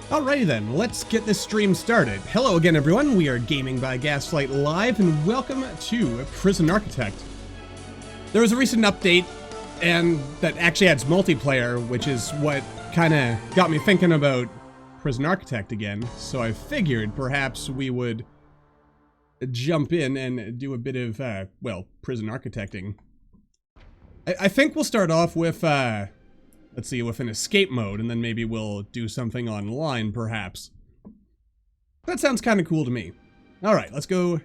Alrighty then, let's get this stream started. Hello again everyone, we are Gaming by Gaslight Live, and welcome to Prison Architect. There was a recent update, and that actually adds multiplayer, which is what kinda got me thinking about Prison Architect again, so I figured perhaps we would jump in and do a bit of, well, prison architecting. I think we'll start off with, let's see, with an escape mode, and then maybe we'll do something online, perhaps. That sounds kind of cool to me. Alright, let's go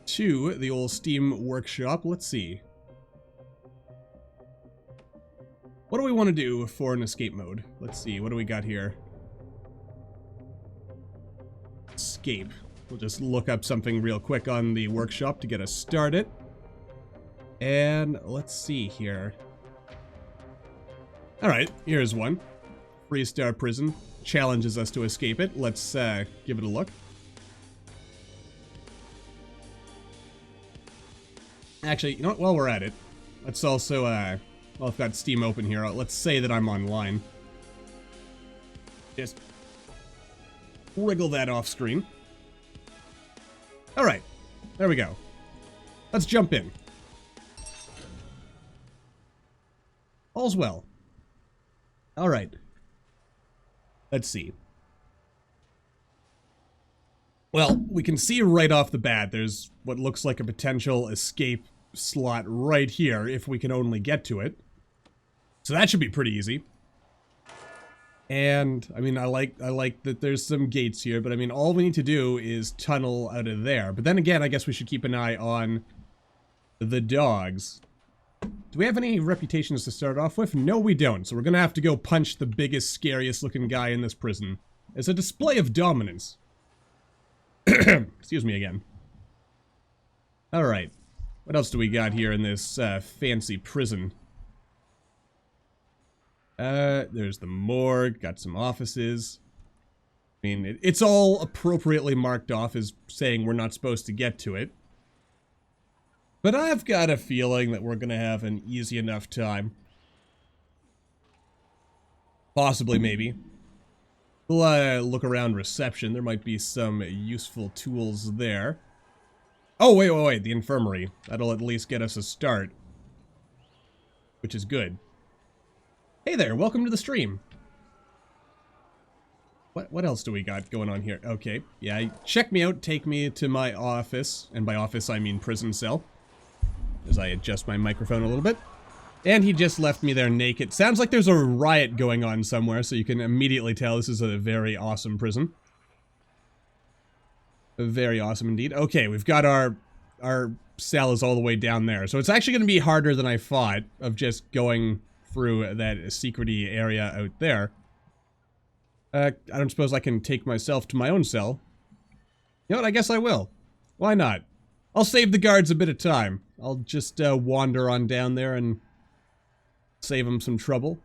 to the old Steam workshop. Let's see. What do we want to do for an escape mode? Let's see, what do we got here? Escape. We'll just look up something real quick on the workshop to get us started. And let's see here. Alright, here's one. Freestar Prison. Challenges us to escape it. Let's give it a look. Actually, you know what? While we're at it, let's also, well, I've got Steam open here. Let's say that I'm online. Just wriggle that off screen. Alright, there we go. Let's jump in. All's well. Alright. Let's see. Well, we can see right off the bat there's what looks like a potential escape slot right here if we can only get to it. So that should be pretty easy. And, I mean, I like that there's some gates here, but I mean, all we need to do is tunnel out of there. But then again, I guess we should keep an eye on the dogs. Do we have any reputations to start off with? No, we don't. So we're gonna have to go punch the biggest, scariest looking guy in this prison. It's a display of dominance. Excuse me again. Alright. What else do we got here in this fancy prison? There's the morgue, got some offices. I mean, it's all appropriately marked off as saying we're not supposed to get to it. But I've got a feeling that we're gonna have an easy enough time. Possibly, maybe. We'll, look around reception. There might be some useful tools there. Oh, wait, the infirmary. That'll at least get us a start. Which is good. Hey there, welcome to the stream. What else do we got going on here? Okay, yeah, check me out, take me to my office. And by office, I mean prison cell. As I adjust my microphone a little bit. And he just left me there naked. Sounds like there's a riot going on somewhere, so you can immediately tell this is a very awesome prison. Very awesome indeed. Okay, we've got our cell is all the way down there. So it's actually going to be harder than I thought of just going through that secret-y area out there. I don't suppose I can take myself to my own cell. You know what, I guess I will. Why not? I'll save the guards a bit of time. I'll just wander on down there and save them some trouble.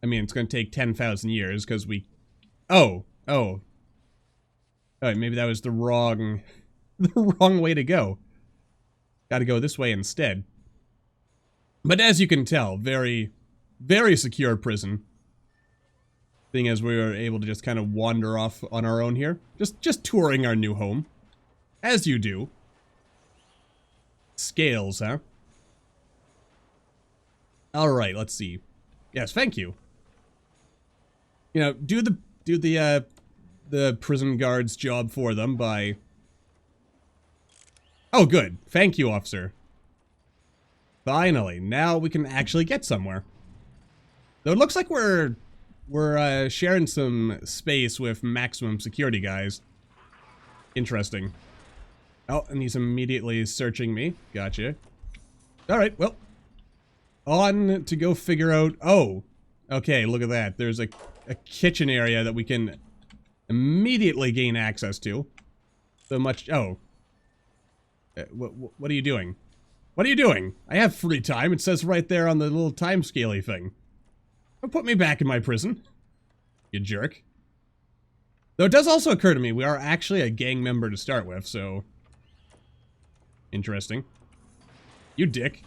I mean, it's going to take 10,000 years because we... Oh. Alright, maybe that was the wrong way to go. Gotta go this way instead. But as you can tell, very, very secure prison. Seeing as we were able to just kind of wander off on our own here. Just touring our new home. As you do. Scales, huh? Alright, let's see. Yes, thank you. You know, do the prison guard's job for them by... Oh, good. Thank you, officer. Finally, now we can actually get somewhere. Though it looks like we're sharing some space with maximum security guys. Interesting. Oh, and he's immediately searching me. Gotcha. Alright, well. On to go figure out... Oh! Okay, look at that. There's a kitchen area that we can immediately gain access to. So much... Oh. What are you doing? What are you doing? I have free time. It says right there on the little time scale-y thing. Don't put me back in my prison. You jerk. Though it does also occur to me, we are actually a gang member to start with, so... Interesting. You dick.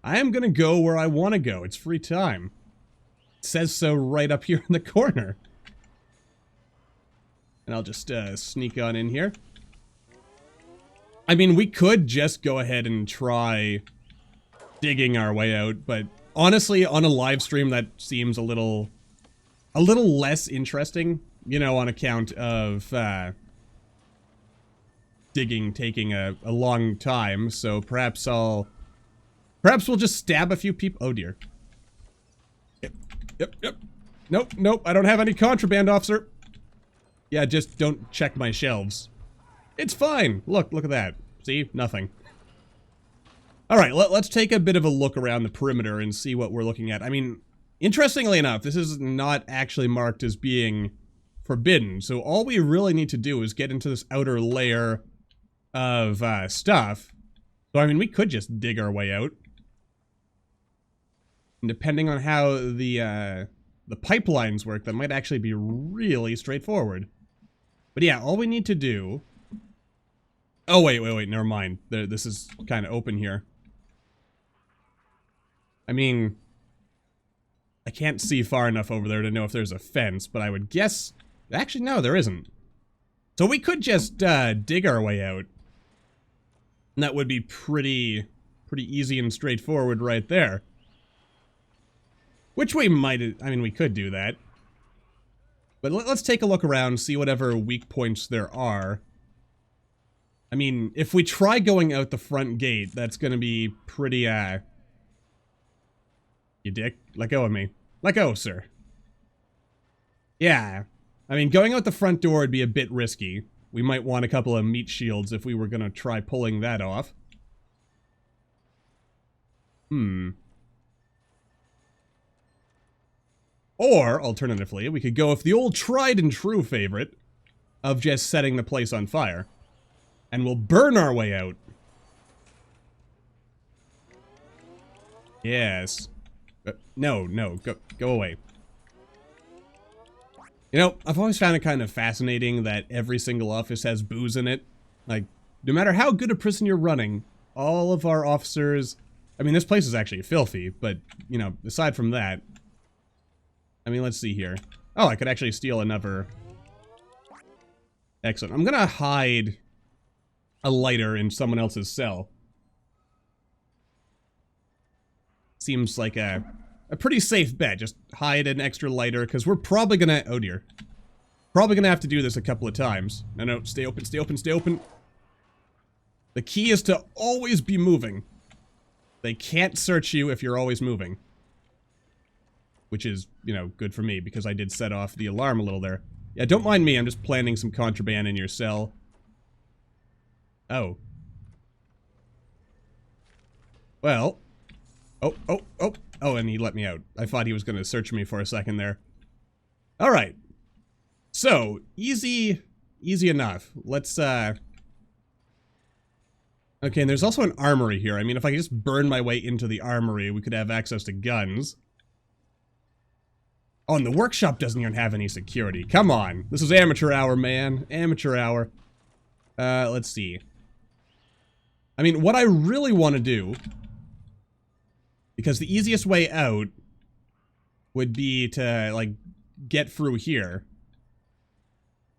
I am gonna go where I want to go. It's free time. says so right up here in the corner. And I'll just sneak on in here. I mean, we could just go ahead and try digging our way out, but honestly, on a live stream, that seems a little less interesting, you know, on account of digging taking a long time. So perhaps we'll just stab a few people. Oh dear. Yep. Nope, I don't have any contraband, officer. Yeah, just don't check my shelves. It's fine. Look at that. See? Nothing. Alright, let's take a bit of a look around the perimeter and see what we're looking at. I mean, interestingly enough, this is not actually marked as being forbidden, so all we really need to do is get into this outer layer of stuff. So, I mean, we could just dig our way out. And depending on how the pipelines work, that might actually be really straightforward. But yeah, all we need to do... Oh, wait, never mind. This is kind of open here. I mean, I can't see far enough over there to know if there's a fence, but I would guess... Actually, no, there isn't. So we could just dig our way out. And that would be pretty easy and straightforward right there. Which we might... I mean, we could do that. But let's take a look around, see whatever weak points there are. I mean, if we try going out the front gate, that's gonna be pretty, You dick. Let go of me. Let go, sir. Yeah. I mean, going out the front door would be a bit risky. We might want a couple of meat shields if we were gonna try pulling that off. Or, alternatively, we could go with the old tried and true favorite of just setting the place on fire. And we'll burn our way out. Yes. No, go away. You know, I've always found it kind of fascinating that every single office has booze in it. Like, no matter how good a prison you're running, all of our officers... I mean, this place is actually filthy, but, you know, aside from that... I mean, let's see here. Oh, I could actually steal another... Excellent. I'm gonna hide a lighter in someone else's cell. Seems like a pretty safe bet. Just hide an extra lighter, because we're probably gonna... Oh, dear. Probably gonna have to do this a couple of times. No, stay open, stay open, stay open. The key is to always be moving. They can't search you if you're always moving. Which is, you know, good for me, because I did set off the alarm a little there. Yeah, don't mind me, I'm just planting some contraband in your cell. Oh. Well. Oh, and he let me out. I thought he was going to search me for a second there. Alright. So, easy enough. Let's, Okay, and there's also an armory here. I mean, if I could just burn my way into the armory, we could have access to guns. Oh, and the workshop doesn't even have any security. Come on. This is amateur hour, man. Amateur hour. Let's see. I mean, what I really want to do, because the easiest way out would be to, like, get through here.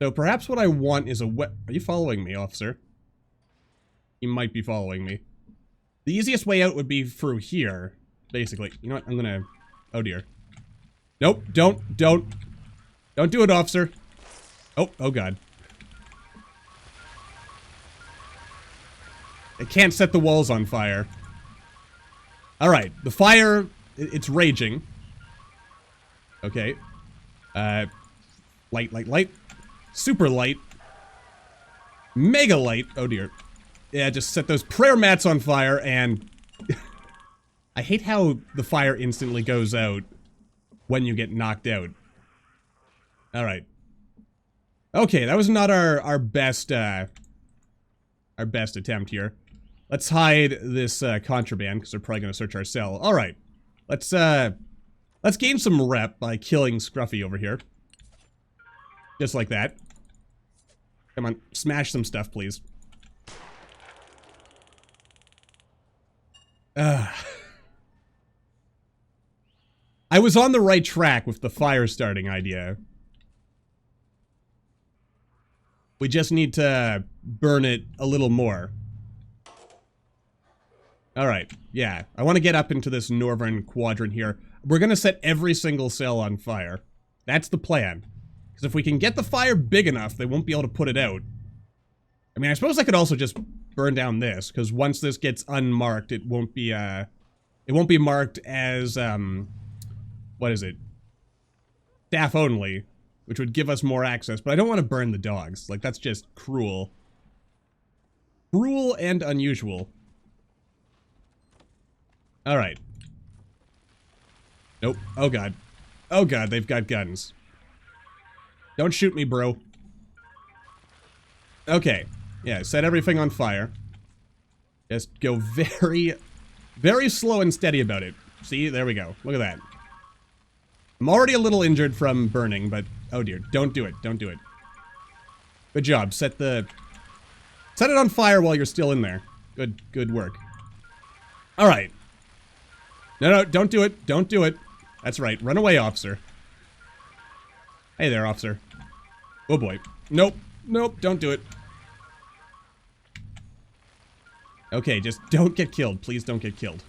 So perhaps what I want is a Are you following me, officer? You might be following me. The easiest way out would be through here, basically. You know what? I'm gonna... Oh, dear. Nope, don't do it, officer. Oh god. I can't set the walls on fire. Alright, the fire, it's raging. Okay. Light. Super light. Mega light. Oh dear. Yeah, just set those prayer mats on fire and... I hate how the fire instantly goes out when you get knocked out. Alright. Okay, that was not our best attempt here. Let's hide this contraband, because they're probably going to search our cell. Alright. Let's gain some rep by killing Scruffy over here. Just like that. Come on, smash some stuff, please. I I was on the right track with the fire starting idea. We just need to burn it a little more. Alright, yeah. I want to get up into this northern quadrant here. We're going to set every single cell on fire. That's the plan. Because if we can get the fire big enough, they won't be able to put it out. I mean, I suppose I could also just burn down this, because once this gets unmarked, it won't be marked as, what is it? Staff only, which would give us more access, but I don't want to burn the dogs. Like, that's just cruel. Cruel and unusual. Alright. Nope. Oh god. Oh god, they've got guns. Don't shoot me, bro. Okay. Yeah, set everything on fire. Just go very, very slow and steady about it. See, there we go. Look at that. I'm already a little injured from burning, but oh dear, don't do it. Don't do it. Good job. Set it on fire while you're still in there. Good work. All right. No, don't do it. Don't do it. That's right. Run away, officer. Hey there, officer. Oh boy. Nope. Nope, don't do it. Okay, just don't get killed. Please don't get killed.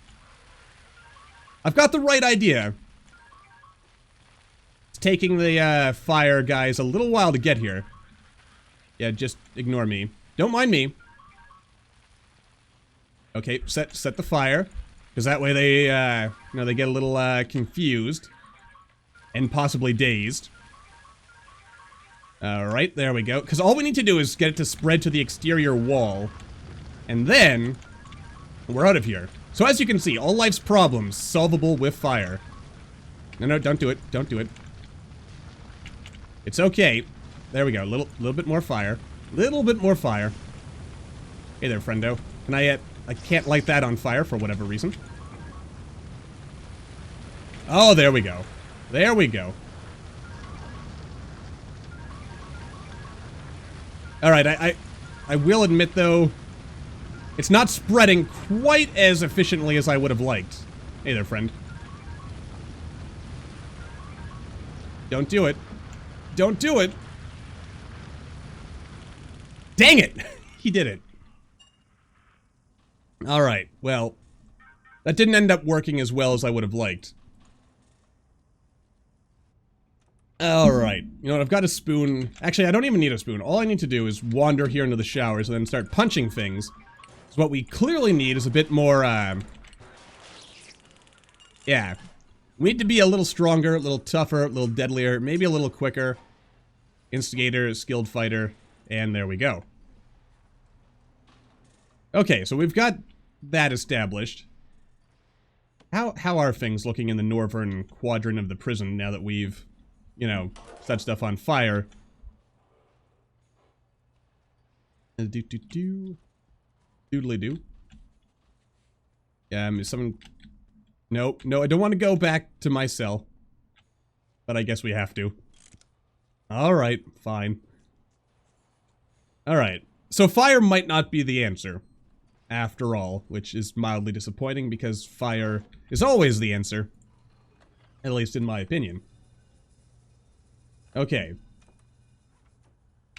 I've got the right idea. It's taking the fire guys a little while to get here. Yeah, just ignore me. Don't mind me. Okay, set the fire. Because that way they, they get a little confused. And possibly dazed. Alright, there we go. Because all we need to do is get it to spread to the exterior wall. And then, we're out of here. So as you can see, all life's problems solvable with fire. No, don't do it. Don't do it. It's okay. There we go. Little bit more fire. Little bit more fire. Hey there, friendo. Can I can't light that on fire for whatever reason. Oh, there we go. There we go. Alright, I will admit, though, it's not spreading quite as efficiently as I would have liked. Hey there, friend. Don't do it. Don't do it. Dang it! He did it. Alright, well, that didn't end up working as well as I would have liked. Alright, you know what, I've got a spoon. Actually, I don't even need a spoon. All I need to do is wander here into the showers and then start punching things. So what we clearly need is a bit more, yeah. We need to be a little stronger, a little tougher, a little deadlier, maybe a little quicker. Instigator, skilled fighter, and there we go. Okay, so we've got that established. How are things looking in the northern quadrant of the prison now that we've, you know, set stuff on fire? Doodly-doo. Is someone... No, I don't want to go back to my cell. But I guess we have to. Alright, fine. Alright, so fire might not be the answer. After all, which is mildly disappointing because fire is always the answer. At least in my opinion. Okay.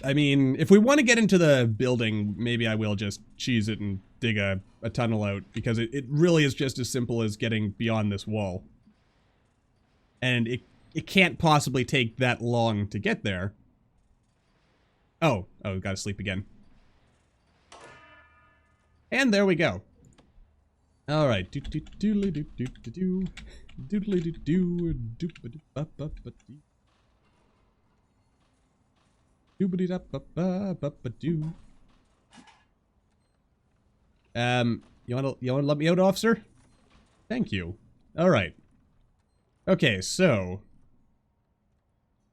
I mean, if we want to get into the building, maybe I will just cheese it and dig a tunnel out, because it really is just as simple as getting beyond this wall. And it can't possibly take that long to get there. Oh, gotta sleep again. And there we go. Alright. Doodly-doo-doo-doo-doo. Doodly-doo-doo. Doop-a-doop-ba-ba-ba-doo. Doobity-da-ba-ba-ba-ba-doo. You wanna let me out, officer? Thank you. Alright. Okay, so...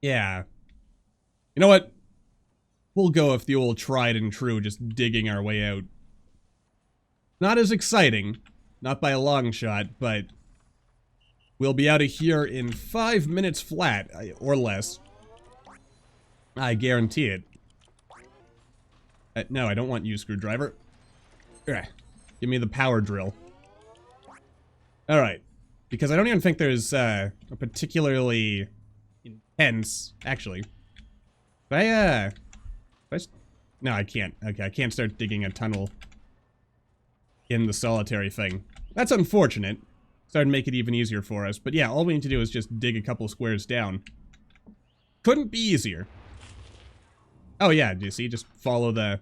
yeah. You know what? We'll go with the old tried and true, just digging our way out. Not as exciting. Not by a long shot, but... we'll be out of here in 5 minutes flat, or less. I guarantee it. No, I don't want you, screwdriver. Ugh. Give me the power drill. Alright. Because I don't even think there's a particularly intense... Actually. No, I can't. Okay, I can't start digging a tunnel in the solitary thing. That's unfortunate. So it'd make it even easier for us. But yeah, all we need to do is just dig a couple squares down. Couldn't be easier. Oh yeah, do you see? Just follow the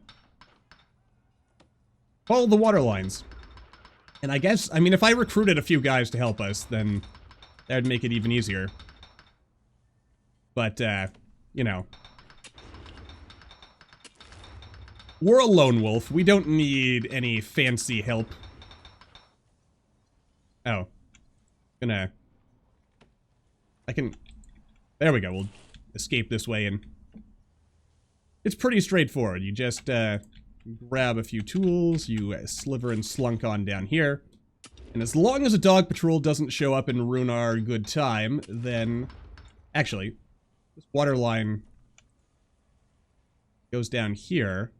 water lines. And I guess, I mean, if I recruited a few guys to help us, then that would make it even easier. But, you know. We're a lone wolf. We don't need any fancy help. Oh. There we go. We'll escape this way, and it's pretty straightforward. You just, grab a few tools, you sliver and slunk on down here. And as long as a dog patrol doesn't show up and ruin our good time, then... Actually, this water line goes down here.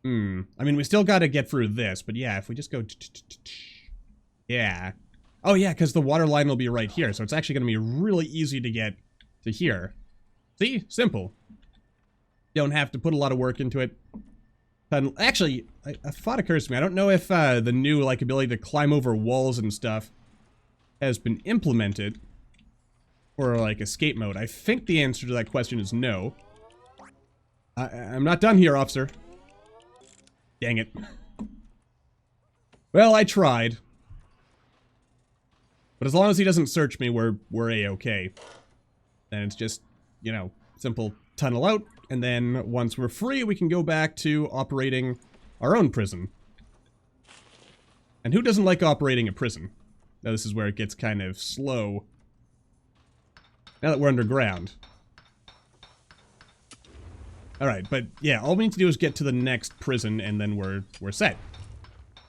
I mean, we still gotta get through this, but yeah, if we just go... Yeah. Oh yeah, because the water line will be right here, so it's actually gonna be really easy to get to here. See? Simple. Don't have to put a lot of work into it. Actually, a thought occurs to me. I don't know if the new, like, ability to climb over walls and stuff has been implemented for, like, escape mode. I think the answer to that question is no. I'm not done here, officer. Dang it. Well, I tried. But as long as he doesn't search me, we're A-okay. Then it's just, you know, simple tunnel out, and then once we're free, we can go back to operating our own prison. And who doesn't like operating a prison? Now this is where it gets kind of slow. Now that we're underground. Alright, but yeah, all we need to do is get to the next prison, and then we're set.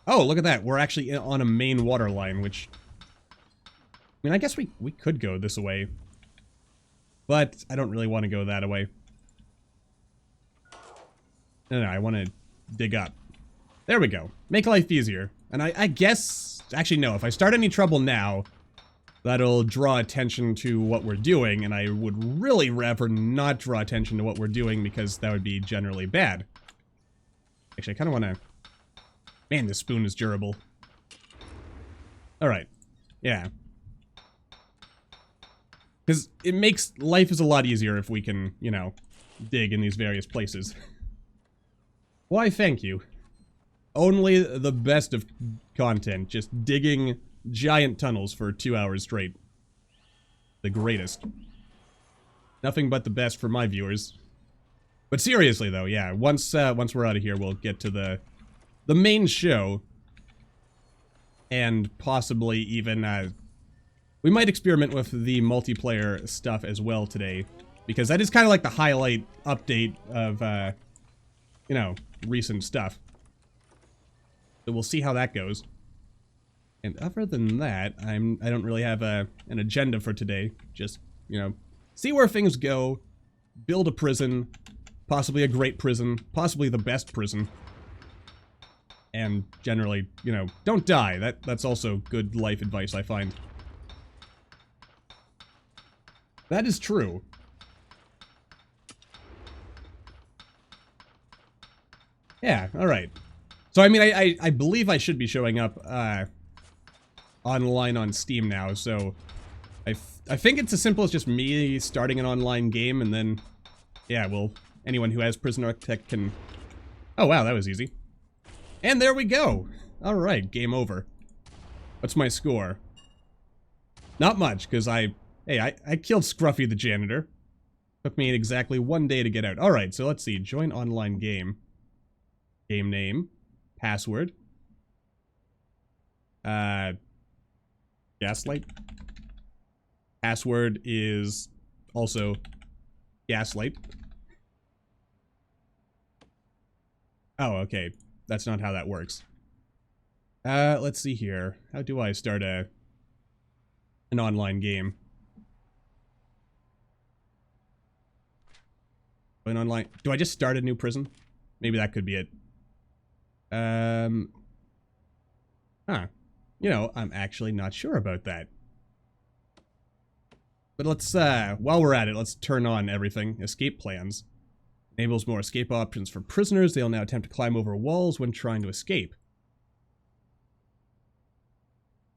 Oh, look at that. We're actually on a main water line, which... I mean, I guess we could go this way. But I don't really want to go that way. No, I want to dig up. There we go. Make life easier. And I guess... Actually, no. If I start any trouble now, that'll draw attention to what we're doing, and I would really rather not draw attention to what we're doing, because that would be generally bad. Actually, I kind of want to... Man, this spoon is durable. Alright. Yeah. Because it makes life is a lot easier if we can, you know, dig in these various places. Why, thank you. Only the best of content, just digging giant tunnels for 2 hours straight. The greatest. Nothing but the best for my viewers. But seriously, though, yeah, once we're out of here, we'll get to the main show. And possibly even, we might experiment with the multiplayer stuff as well today. Because that is kind of like the highlight update of, you know, recent stuff. So we'll see how that goes. And other than that, I don't really have an agenda for today. Just, you know, see where things go, build a prison, possibly a great prison, possibly the best prison. And generally, you know, don't die. That's also good life advice, I find. That is true. Yeah, alright. So, I mean, I believe I should be showing up, online on Steam now, so... I think it's as simple as just me starting an online game, and then... Yeah, well, anyone who has Prison Architect can... Oh, wow, that was easy. And there we go! Alright, game over. What's my score? Not much, because I killed Scruffy the janitor. Took me exactly 1 day to get out. Alright, so let's see. Join online game. Game name. Password. Gaslight. Password is also Gaslight. Oh, okay. That's not how that works. Let's see here. How do I start an online game? An online... Do I just start a new prison? Maybe that could be it. Huh. You know, I'm actually not sure about that. But let's, while we're at it, let's turn on everything. Escape plans. Enables more escape options for prisoners. They'll now attempt to climb over walls when trying to escape.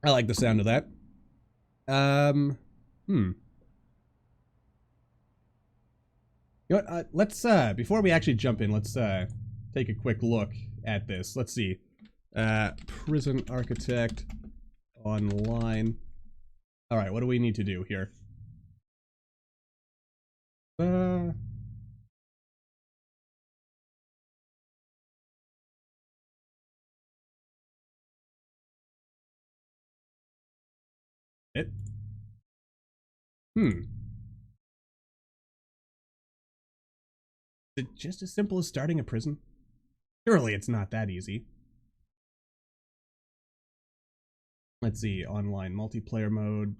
I like the sound of that. You know what, let's, before we actually jump in, let's, take a quick look at this. Let's see. Prison architect online. Alright, what do we need to do here? It? Is it just as simple as starting a prison? Surely it's not that easy. Let's see, online multiplayer mode,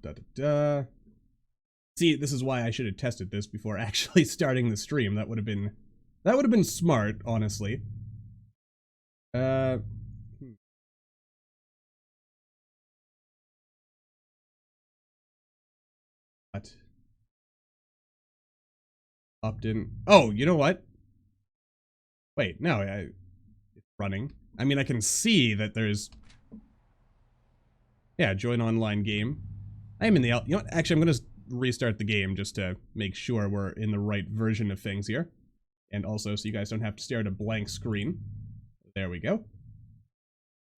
See, this is why I should have tested this before actually starting the stream. That would have been smart, honestly. What? Opt-in. Oh, you know what? Wait, no, it's running. I mean, I can see that there's... Yeah, join online game. I am in the... You know what? Actually, I'm going to restart the game just to make sure we're in the right version of things here. And also, so you guys don't have to stare at a blank screen. There we go.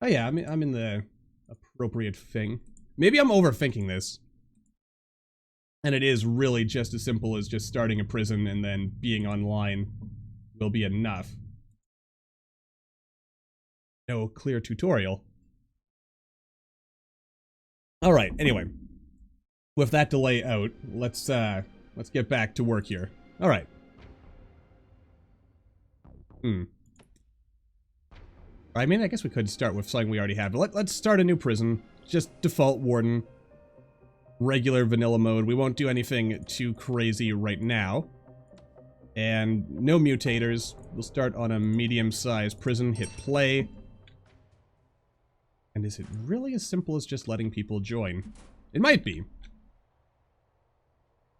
Oh yeah, I'm in the appropriate thing. Maybe I'm overthinking this. And it is really just as simple as just starting a prison and then being online will be enough. No clear tutorial. Alright, anyway. With that delay out, let's get back to work here. Alright. I mean, I guess we could start with something we already have, but let's start a new prison. Just default warden. Regular vanilla mode. We won't do anything too crazy right now. And no mutators. We'll start on a medium-sized prison. Hit play. And is it really as simple as just letting people join? It might be.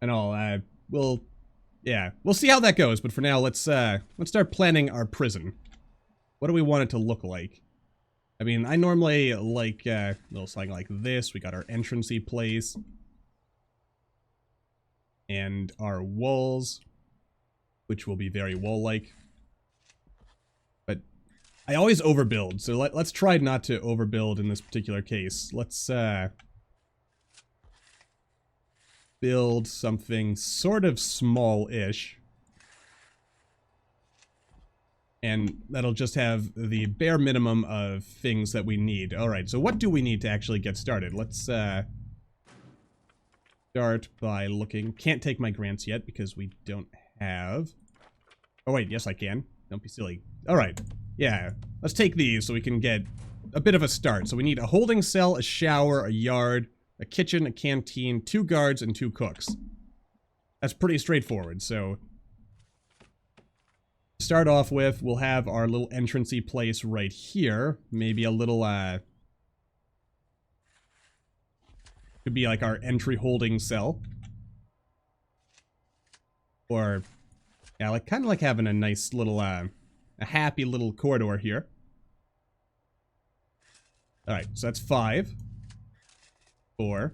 And all, we'll see how that goes. But for now, let's start planning our prison. What do we want it to look like? I mean, I normally like a little something like this. We got our entrancey place. And our walls, which will be very wall-like. But I always overbuild, so let's try not to overbuild in this particular case. Let's build something sort of small-ish. And that'll just have the bare minimum of things that we need. Alright, so what do we need to actually get started? Let's start by looking. Can't take my grants yet because we don't have... Oh wait, yes I can. Don't be silly. Alright, yeah. Let's take these so we can get a bit of a start. So we need a holding cell, a shower, a yard, a kitchen, a canteen, 2 guards, and 2 cooks. That's pretty straightforward, so... Start off with, we'll have our little entrancey place right here. Maybe a little, could be like our entry holding cell. Or, yeah, like kind of like having a nice little, a happy little corridor here. Alright, so that's 5. 4.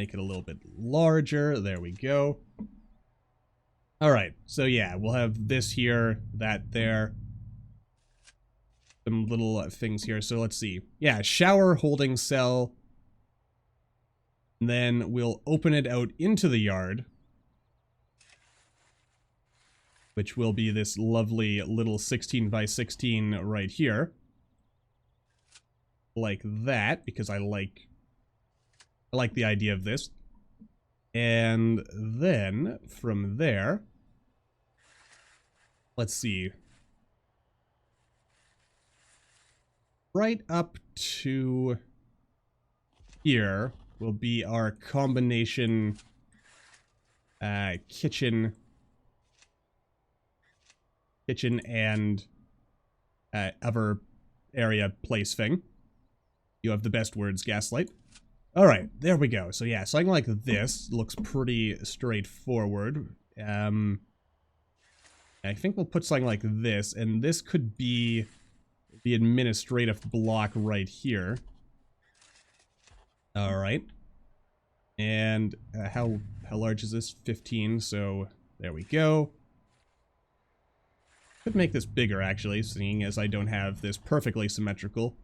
Make it a little bit larger. There we go. Alright, so yeah, we'll have this here, that there. Some little things here, so let's see. Yeah, shower, holding cell. And then we'll open it out into the yard. Which will be this lovely little 16 by 16 right here. Like that, because I like the idea of this. And then, from there, let's see. Right up to here will be our combination kitchen and other area place thing. You have the best words, Gaslight. Alright, there we go. So yeah, something like this looks pretty straightforward. I think we'll put something like this, and this could be the administrative block right here. Alright. And how large is this? 15, so there we go. Could make this bigger, actually, seeing as I don't have this perfectly symmetrical.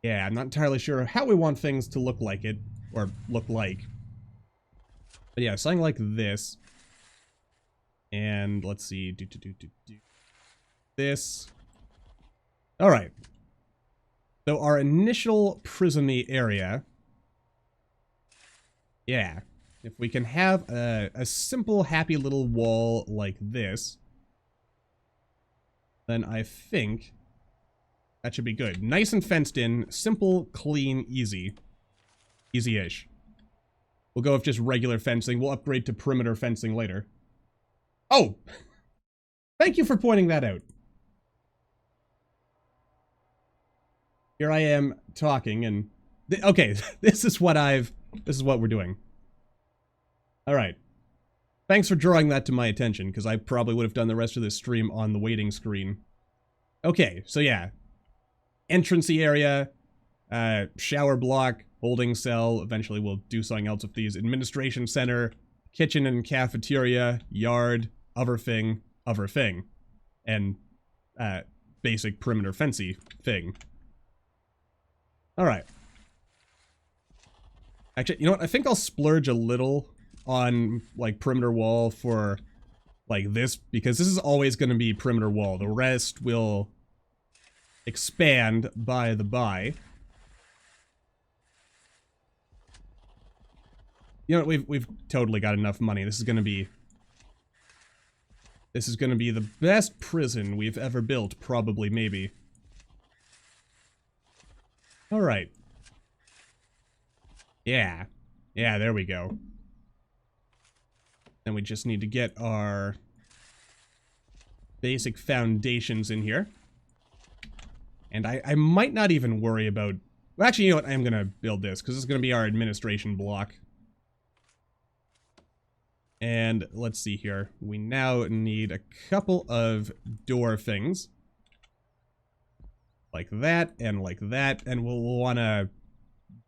Yeah, I'm not entirely sure how we want things to look like it, or look like. But yeah, something like this. And let's see, this. Alright. So our initial prison-y area. Yeah. If we can have a simple, happy little wall like this, then I think that should be good. Nice and fenced in, simple, clean, easy. Easy-ish. We'll go with just regular fencing. We'll upgrade to perimeter fencing later. Oh! Thank you for pointing that out. Here I am talking and... okay, this is what we're doing. Alright. Thanks for drawing that to my attention, because I probably would have done the rest of this stream on the waiting screen. Okay, so yeah. Entrancey area, shower block, holding cell, eventually we'll do something else with these, administration center, kitchen and cafeteria, yard, other thing, and basic perimeter fencey thing. Alright. Actually, you know what, I think I'll splurge a little on, like, perimeter wall for, like, this, because this is always going to be perimeter wall. The rest will expand by the by. You know, we've totally got enough money. This is gonna be the best prison we've ever built, probably, maybe. Alright. Yeah. Yeah, there we go. Then we just need to get our basic foundations in here. And I might not even worry about... well, actually, you know what? I'm gonna build this, because this is gonna be our administration block. And let's see here. We now need a couple of door things. Like that, and we'll want to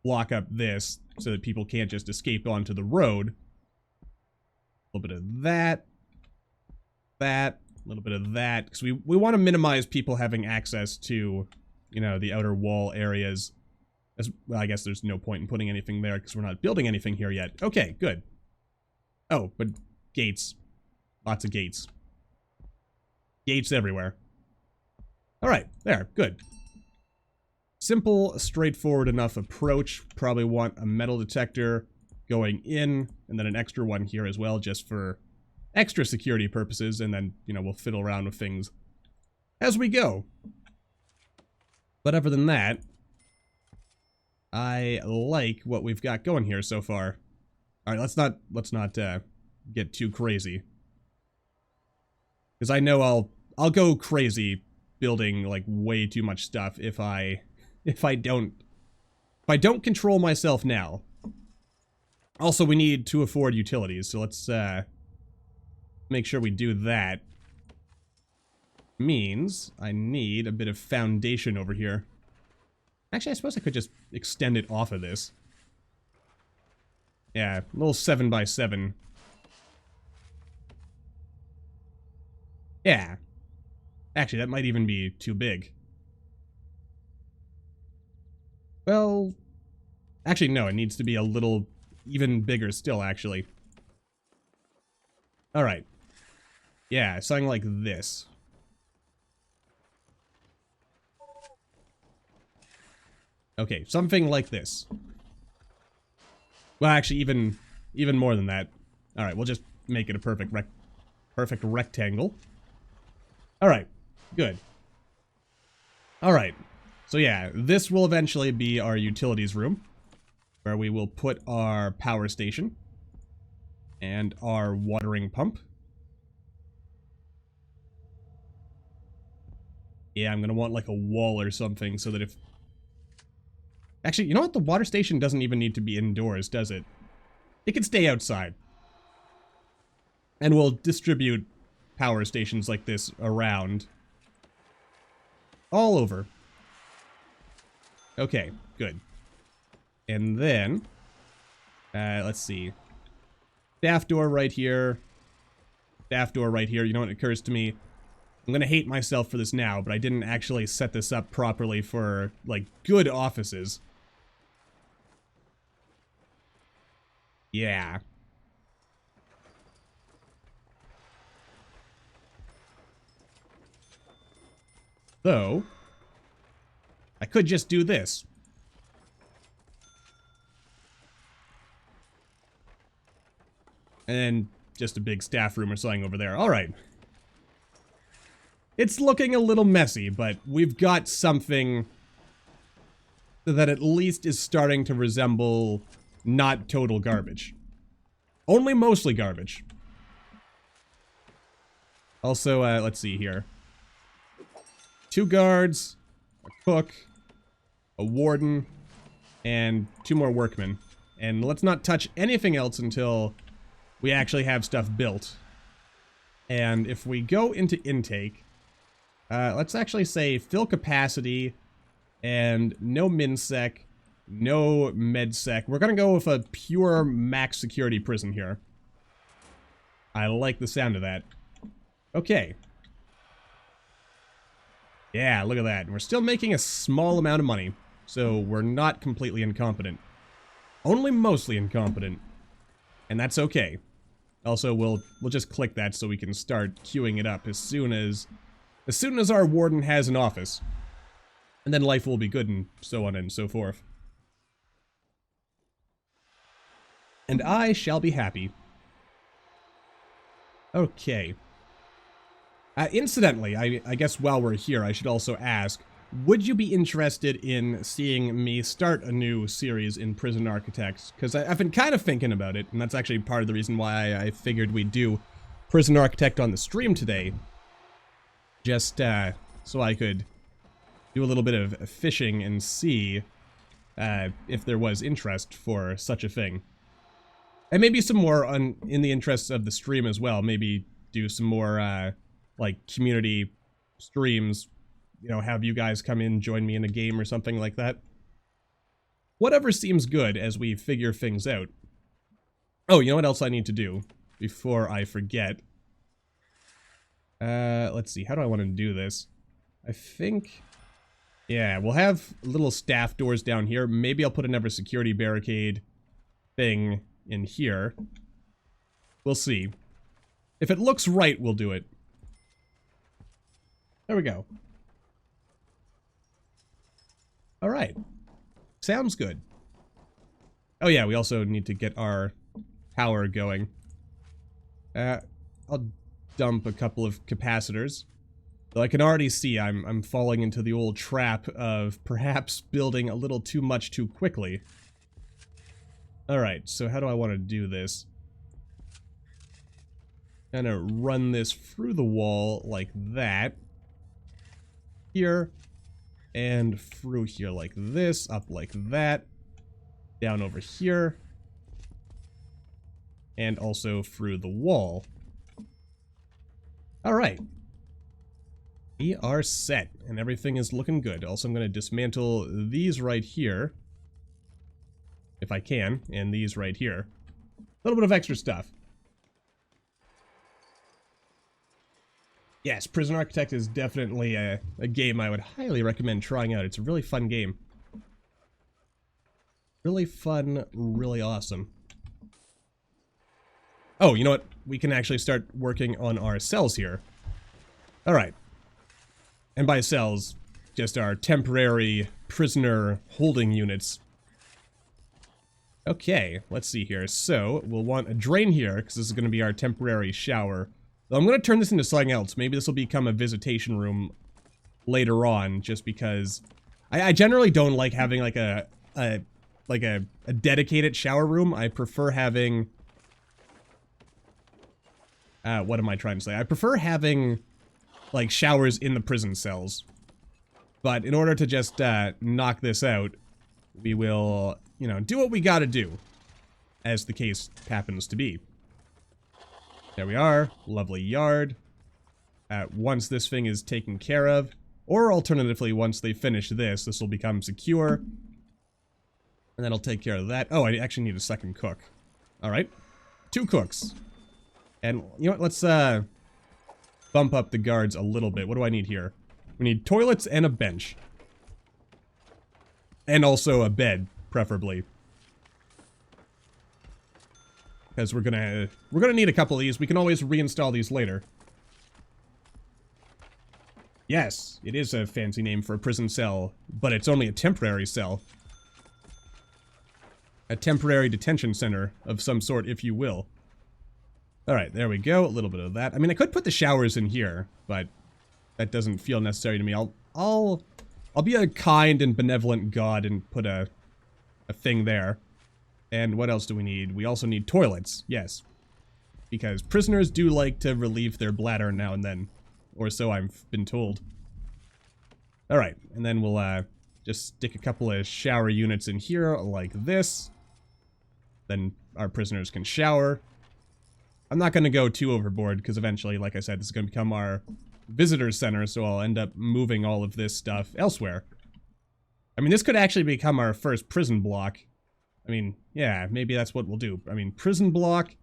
block up this so that people can't just escape onto the road. A little bit of that. A little bit of that. Because we want to minimize people having access to, you know, the outer wall areas. Well, I guess there's no point in putting anything there because we're not building anything here yet. Okay, good. Oh, but gates. Lots of gates. Gates everywhere. Alright, there, good. Simple, straightforward enough approach. Probably want a metal detector going in, and then an extra one here as well, just for extra security purposes, and then, you know, we'll fiddle around with things as we go. But other than that, I like what we've got going here so far. Alright, let's not get too crazy. Because I know I'll go crazy building, like, way too much stuff if I don't control myself now. Also, we need to afford utilities, so let's make sure we do that. Means I need a bit of foundation over here. Actually, I suppose I could just extend it off of this. Yeah, a little 7x7. Yeah. Actually, that might even be too big. Well, actually, no, it needs to be a little even bigger still, actually. Alright. Yeah, something like this. Okay, something like this. Well, actually, even more than that. Alright, we'll just make it a perfect rectangle. Alright, good. Alright, so yeah, this will eventually be our utilities room, where we will put our power station and our watering pump. Yeah, I'm gonna want like a wall or something so that if... Actually, you know what? The water station doesn't even need to be indoors, does it? It can stay outside. And we'll distribute power stations like this around. All over. Okay, good. And then... let's see. Staff door right here. Staff door right here. You know what occurs to me? I'm gonna hate myself for this now, but I didn't actually set this up properly for, like, good offices. Yeah. So, I could just do this. And then just a big staff room or something over there. Alright. It's looking a little messy, but we've got something that at least is starting to resemble not total garbage. Only mostly garbage. Also, let's see here. 2 guards, a cook, a warden, and 2 more workmen. And let's not touch anything else until we actually have stuff built. And if we go into intake, let's actually say fill capacity and no minsec, no medsec. We're gonna go with a pure max security prison here. I like the sound of that. Okay. Yeah, look at that. And we're still making a small amount of money, so we're not completely incompetent. Only mostly incompetent. And that's okay. Also, we'll just click that so we can start queuing it up as soon as our warden has an office. And then life will be good and so on and so forth. And I shall be happy. Okay. Incidentally, I guess while we're here, I should also ask, would you be interested in seeing me start a new series in Prison Architects? Because I've been kind of thinking about it, and that's actually part of the reason why I figured we'd do Prison Architect on the stream today. Just so I could do a little bit of fishing and see if there was interest for such a thing. And maybe some more in the interests of the stream as well. Maybe do some more like community streams, you know, have you guys come in, join me in a game or something like that. Whatever seems good as we figure things out. Oh, you know what else I need to do before I forget? Let's see, how do I want to do this? I think, yeah, we'll have little staff doors down here. Maybe I'll put another security barricade thing in here. We'll see. If it looks right, we'll do it. There we go. Alright. Sounds good. Oh yeah, we also need to get our power going. I'll dump a couple of capacitors. Though I can already see I'm falling into the old trap of perhaps building a little too much too quickly. Alright, so how do I want to do this? Gonna run this through the wall like that. Here. And through here like this, up like that. Down over here. And also through the wall. Alright. We are set, and everything is looking good. Also, I'm going to dismantle these right here. If I can, and these right here. A little bit of extra stuff. Yes, Prison Architect is definitely a game I would highly recommend trying out. It's a really fun game. Really fun, really awesome. Oh, you know what? We can actually start working on our cells here. Alright. And by cells, just our temporary prisoner holding units. Okay, let's see here. So, we'll want a drain here, because this is going to be our temporary shower. I'm going to turn this into something else. Maybe this will become a visitation room later on, just because I generally don't like having like a dedicated shower room. I prefer having what am I trying to say? I prefer having like showers in the prison cells. But in order to just knock this out, we will, you know, do what we gotta do, as the case happens to be. There we are. Lovely yard. Once this thing is taken care of, or alternatively, once they finish this, this will become secure. And that'll take care of that. Oh, I actually need a second cook. Alright. 2 cooks. And, you know what, let's bump up the guards a little bit. What do I need here? We need toilets and a bench. And also a bed, preferably. Because we're gonna need a couple of these. We can always reinstall these later. Yes, it is a fancy name for a prison cell, but it's only a temporary cell. A temporary detention center of some sort, if you will. Alright, there we go. A little bit of that. I mean, I could put the showers in here, but that doesn't feel necessary to me. I'll be a kind and benevolent god and put a thing there. And what else do we need? We also need toilets, yes. Because prisoners do like to relieve their bladder now and then. Or so I've been told. Alright, and then we'll just stick a couple of shower units in here like this. Then our prisoners can shower. I'm not going to go too overboard because eventually, like I said, this is going to become our visitor center, so I'll end up moving all of this stuff elsewhere. I mean, this could actually become our first prison block. I mean, yeah, maybe that's what we'll do. I mean, prison block.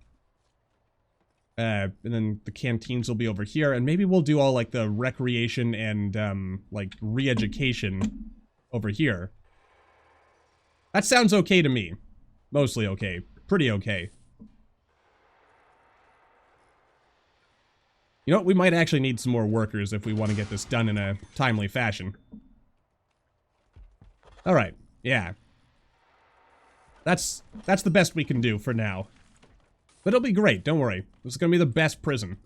And then the canteens will be over here, and maybe we'll do all, like, the recreation and, like, re-education over here. That sounds okay to me. Mostly okay. Pretty okay. You know what? We might actually need some more workers if we want to get this done in a timely fashion. Alright. Yeah. That's the best we can do for now. But it'll be great, don't worry. This is gonna be the best prison.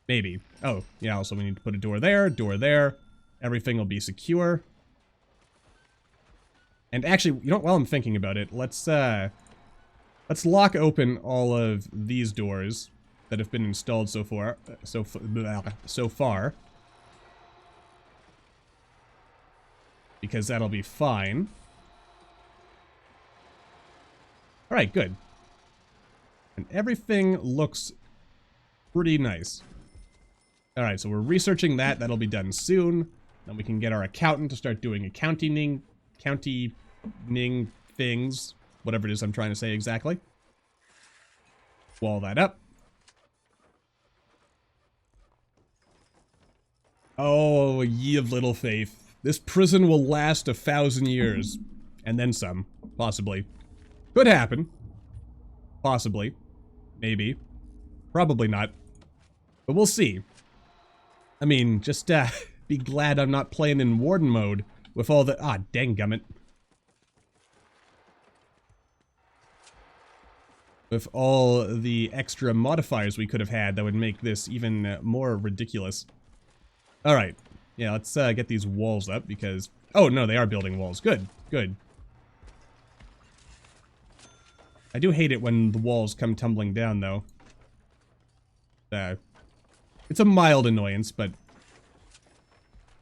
Maybe. Oh, yeah, also we need to put a door there. Everything will be secure. And actually, you know, while I'm thinking about it, let's lock open all of these doors that have been installed so far. So far. Because that'll be fine. Alright, good. And everything looks pretty nice. Alright, so we're researching that. That'll be done soon. Then we can get our accountant to start doing accounting things. Whatever it is I'm trying to say exactly. Wall that up. Oh, ye of little faith. This prison will last 1,000 years. And then some. Possibly. Could happen. Possibly. Maybe. Probably not. But we'll see. I mean, just, be glad I'm not playing in warden mode with all the... Ah, danggummit. With all the extra modifiers we could have had that would make this even more ridiculous. Alright. Yeah, let's get these walls up because... Oh, no, they are building walls. Good. Good. I do hate it when the walls come tumbling down, though. It's a mild annoyance, but...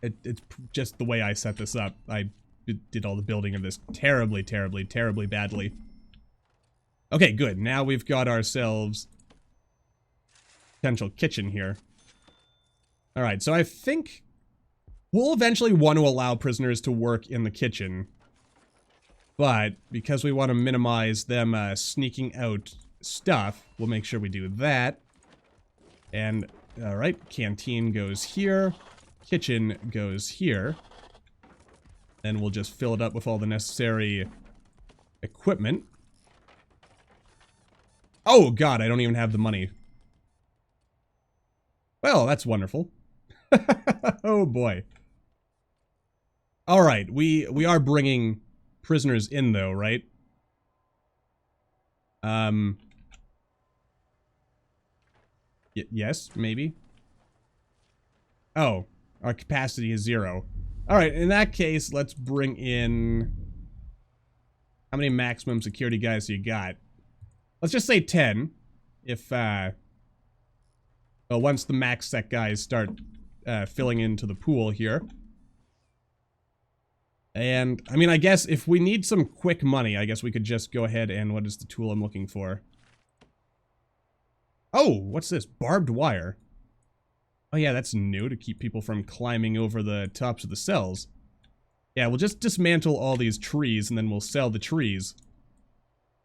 It's just the way I set this up. I did all the building of this terribly, terribly, terribly badly. Okay, good. Now we've got ourselves... potential kitchen here. Alright, so I think... we'll eventually want to allow prisoners to work in the kitchen. But, because we want to minimize them sneaking out stuff, we'll make sure we do that. And, alright, canteen goes here. Kitchen goes here. Then we'll just fill it up with all the necessary equipment. Oh god, I don't even have the money. Well, that's wonderful. Oh boy. Alright, we are bringing... prisoners in, though, right? Yes, maybe? Oh, our capacity is 0. Alright, in that case, let's bring in... How many maximum security guys do you got? Let's just say 10. If, well, once the max sec guys start filling into the pool here. And, I mean, I guess if we need some quick money, I guess we could just go ahead and... What is the tool I'm looking for? Oh, what's this? Barbed wire. Oh yeah, that's new to keep people from climbing over the tops of the cells. Yeah, we'll just dismantle all these trees and then we'll sell the trees.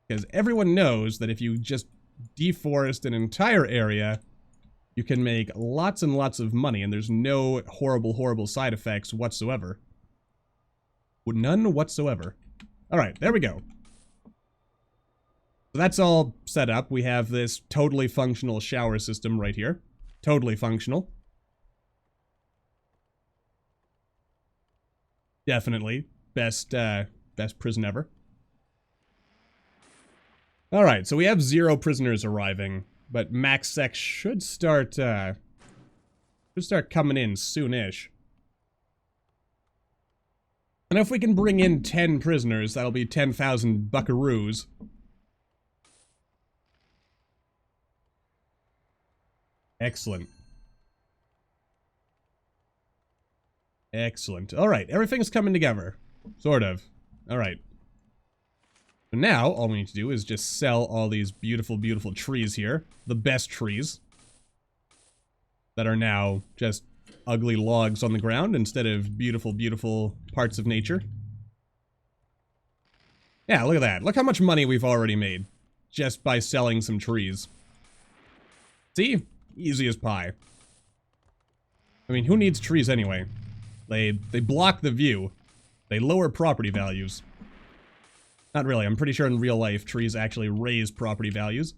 Because everyone knows that if you just deforest an entire area, you can make lots and lots of money and there's no horrible, horrible side effects whatsoever. None whatsoever. Alright, there we go. So that's all set up. We have this totally functional shower system right here. Totally functional. Definitely. Best prison ever. Alright, so we have 0 prisoners arriving, but max sex should start coming in soonish. And if we can bring in 10 prisoners, that'll be 10,000 buckaroos. Excellent. Excellent. Alright, everything's coming together. Sort of. Alright. So now, all we need to do is just sell all these beautiful, beautiful trees here. The best trees. That are now just ugly logs on the ground instead of beautiful, beautiful parts of nature. Yeah, look at that. Look how much money we've already made. Just by selling some trees. See? Easy as pie. I mean, who needs trees anyway? They block the view. They lower property values. Not really. I'm pretty sure in real life trees actually raise property values.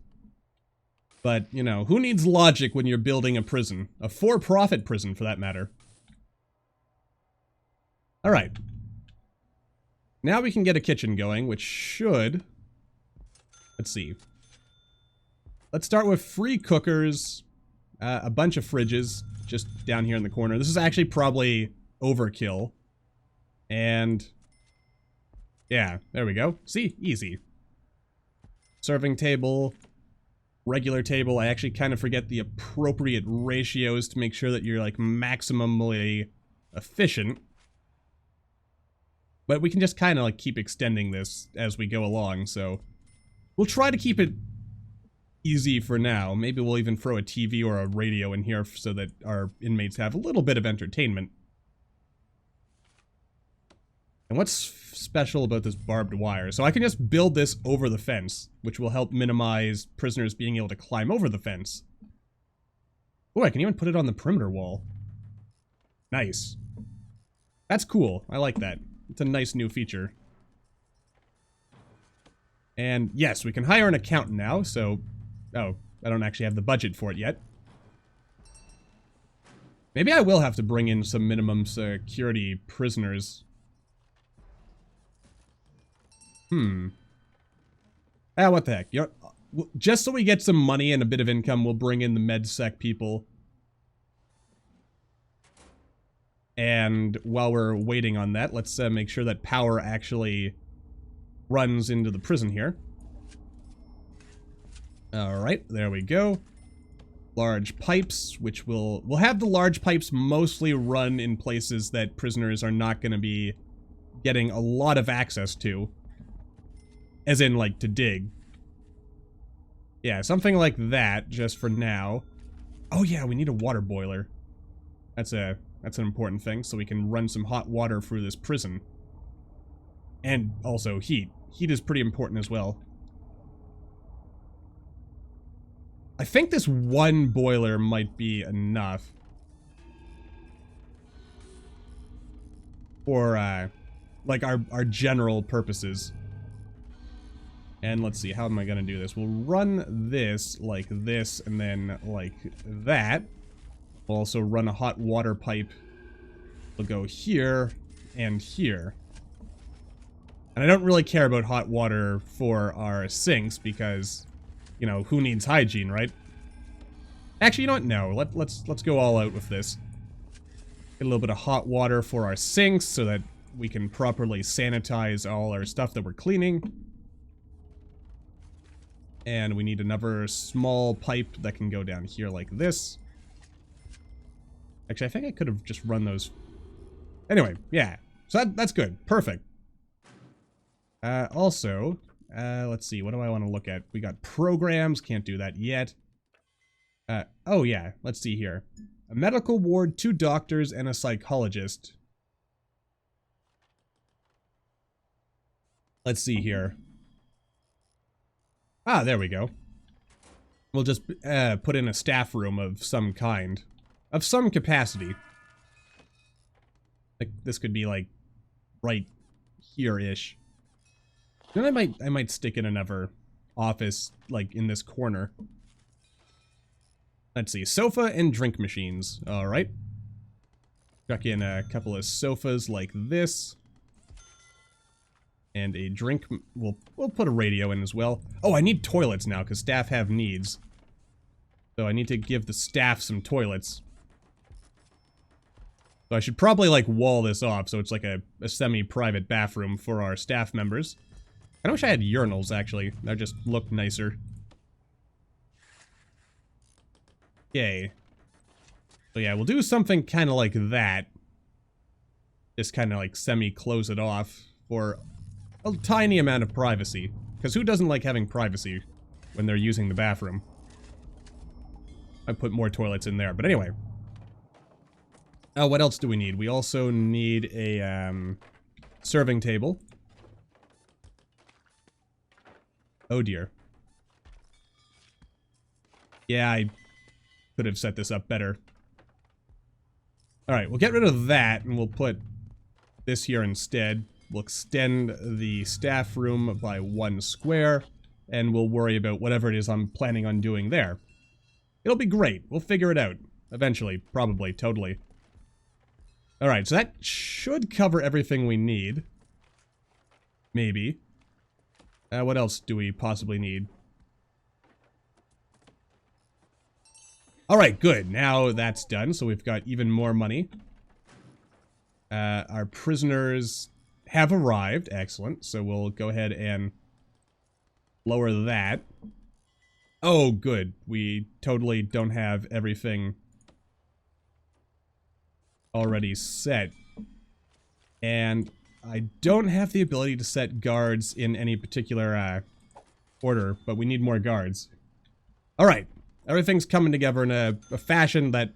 But, you know, who needs logic when you're building a prison? A for-profit prison, for that matter. Alright. Now we can get a kitchen going, which should... Let's see. Let's start with free cookers, a bunch of fridges, just down here in the corner. This is actually probably overkill. And... yeah, there we go. See? Easy. Serving table... regular table. I actually kind of forget the appropriate ratios to make sure that you're like maximally efficient. But we can just kind of like keep extending this as we go along, so we'll try to keep it easy for now. Maybe we'll even throw a TV or a radio in here so that our inmates have a little bit of entertainment. And what's special about this barbed wire? So I can just build this over the fence, which will help minimize prisoners being able to climb over the fence. Oh, I can even put it on the perimeter wall. Nice. That's cool. I like that. It's a nice new feature. And yes, we can hire an accountant now, so... oh, I don't actually have the budget for it yet. Maybe I will have to bring in some minimum security prisoners. Ah, what the heck. You know, just so we get some money and a bit of income, we'll bring in the MedSec people. And while we're waiting on that, let's make sure that power actually runs into the prison here. Alright, there we go. Large pipes, which we'll have the large pipes mostly run in places that prisoners are not going to be getting a lot of access to. As in, like, to dig. Yeah, something like that, just for now. Oh yeah, we need a water boiler. That's an important thing, so we can run some hot water through this prison. And also heat. Heat is pretty important as well. I think this one boiler might be enough. For, like, our general purposes. And let's see, how am I gonna do this? We'll run this like this, and then like that. We'll also run a hot water pipe. We'll go here and here. And I don't really care about hot water for our sinks because, you know, who needs hygiene, right? Actually, you know what? No, let's go all out with this. Get a little bit of hot water for our sinks so that we can properly sanitize all our stuff that we're cleaning. And we need another small pipe that can go down here like this. Actually, I think I could have just run those. Anyway, yeah. So that's good. Perfect. Also, let's see. What do I want to look at? We got programs. Can't do that yet. Oh, yeah. Let's see here. A medical ward, 2 doctors, and a psychologist. Let's see here. Ah, there we go. We'll just put in a staff room of some kind. Of some capacity. Like, this could be, like, right here-ish. Then I might stick in another office, like, in this corner. Let's see. Sofa and drink machines. Alright. Chuck in a couple of sofas like this. And a drink... We'll put a radio in as well. Oh, I need toilets now, because staff have needs. So I need to give the staff some toilets. So I should probably, like, wall this off, so it's like a semi-private bathroom for our staff members. I wish I had urinals, actually. That just look nicer. Okay. So yeah, we'll do something kind of like that. Just kind of like semi-close it off for a tiny amount of privacy. Because who doesn't like having privacy when they're using the bathroom? I put more toilets in there, but anyway. Oh, what else do we need? We also need a serving table. Oh dear. Yeah, I could have set this up better. Alright, we'll get rid of that, and we'll put this here instead. We'll extend the staff room by 1 square, and we'll worry about whatever it is I'm planning on doing there. It'll be great. We'll figure it out. Eventually. Probably. Totally. Alright, so that should cover everything we need. Maybe. What else do we possibly need? Alright, good. Now that's done, so we've got even more money. Our prisoners have arrived. Excellent. So we'll go ahead and lower that. Oh, good. We totally don't have everything already set. And I don't have the ability to set guards in any particular order, but we need more guards. Alright. Everything's coming together in a fashion that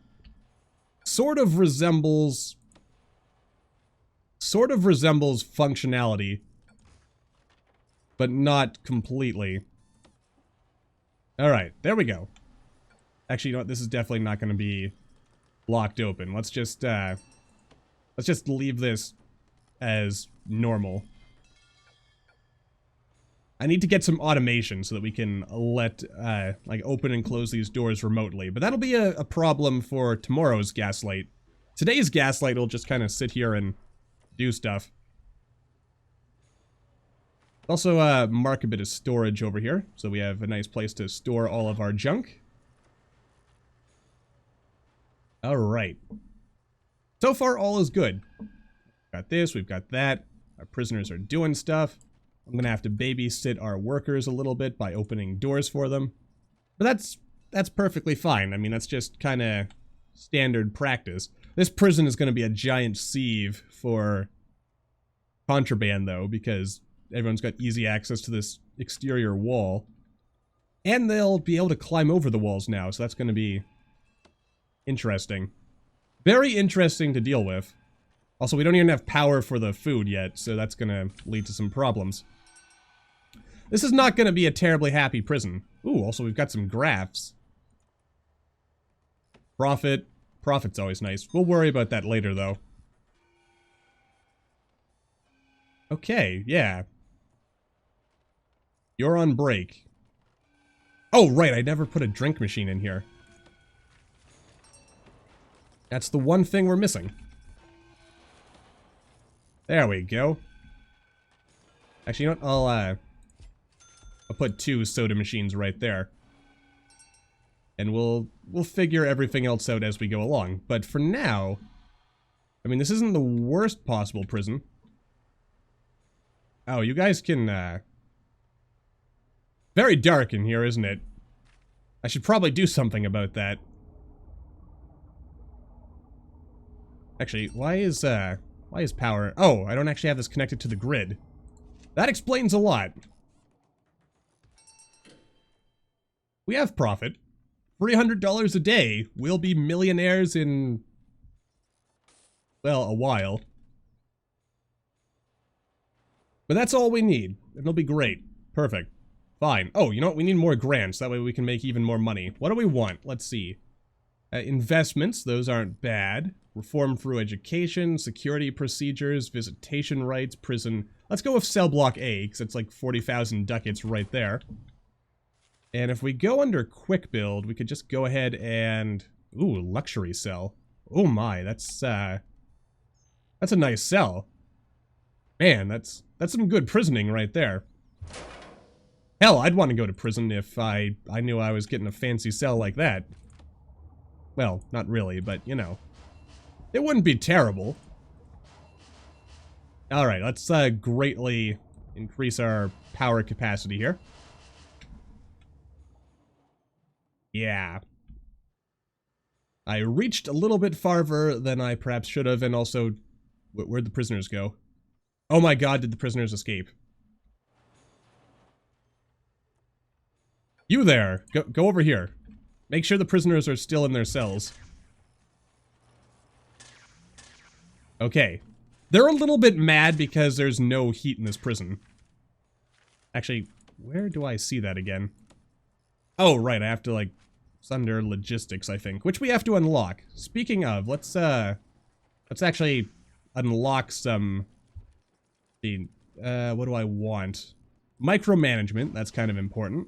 sort of resembles functionality, but not completely. Alright, there we go. Actually, you know what? This is definitely not going to be locked open. Let's just leave this as normal. I need to get some automation so that we can let, like, open and close these doors remotely. But that'll be a problem for tomorrow's Gaslight. Today's Gaslight will just kind of sit here and do stuff. Also, mark a bit of storage over here, so we have a nice place to store all of our junk. Alright. So far, all is good. Got this, we've got that. Our prisoners are doing stuff. I'm gonna have to babysit our workers a little bit by opening doors for them. But that's perfectly fine. I mean, that's just kind of standard practice. This prison is gonna be a giant sieve for contraband, though, because everyone's got easy access to this exterior wall. And they'll be able to climb over the walls now, so that's gonna be interesting. Very interesting to deal with. Also, we don't even have power for the food yet, so that's gonna lead to some problems. This is not gonna be a terribly happy prison. Ooh, also we've got some graphs. Profit. Profit's always nice. We'll worry about that later, though. Okay, yeah. You're on break. Oh, right, I never put a drink machine in here. That's the one thing we're missing. There we go. Actually, you know what? I'll put 2 soda machines right there. And we'll figure everything else out as we go along. But for now, I mean, this isn't the worst possible prison. Oh, you guys can, very dark in here, isn't it? I should probably do something about that. Actually, why is, Why is power... Oh, I don't actually have this connected to the grid. That explains a lot. We have profit. $300 a day. We'll be millionaires in... well, a while. But that's all we need. It'll be great. Perfect. Fine. Oh, you know what? We need more grants. That way we can make even more money. What do we want? Let's see. Investments. Those aren't bad. Reform through education, security procedures, visitation rights, prison. Let's go with cell block A, because it's like 40,000 ducats right there. And if we go under quick build, we could just go ahead and... Ooh, luxury cell. Oh my, that's a nice cell. Man, that's some good prisoning right there. Hell, I'd want to go to prison if I knew I was getting a fancy cell like that. Well, not really, but, you know. It wouldn't be terrible. Alright, let's greatly increase our power capacity here. Yeah. I reached a little bit farther than I perhaps should have, and also... Where'd the prisoners go? Oh my god, did the prisoners escape? You there! Go over here. Make sure the prisoners are still in their cells. Okay. They're a little bit mad because there's no heat in this prison. Actually, where do I see that again? Oh, right, I have to, like... It's under logistics, I think. Which we have to unlock. Speaking of, let's actually unlock some... what do I want? Micromanagement, that's kind of important.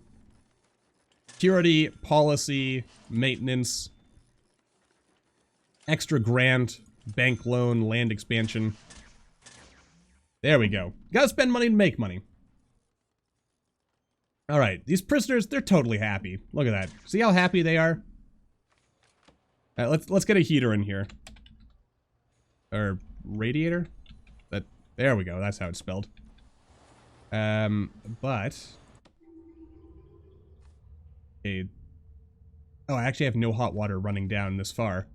Security, policy, maintenance, extra grant, bank loan, land expansion. There we go. Gotta spend money to make money. Alright, these prisoners, they're totally happy. Look at that. See how happy they are? Let's get a heater in here. Or radiator? There we go, that's how it's spelled. But... Okay. Oh, I actually have no hot water running down this far.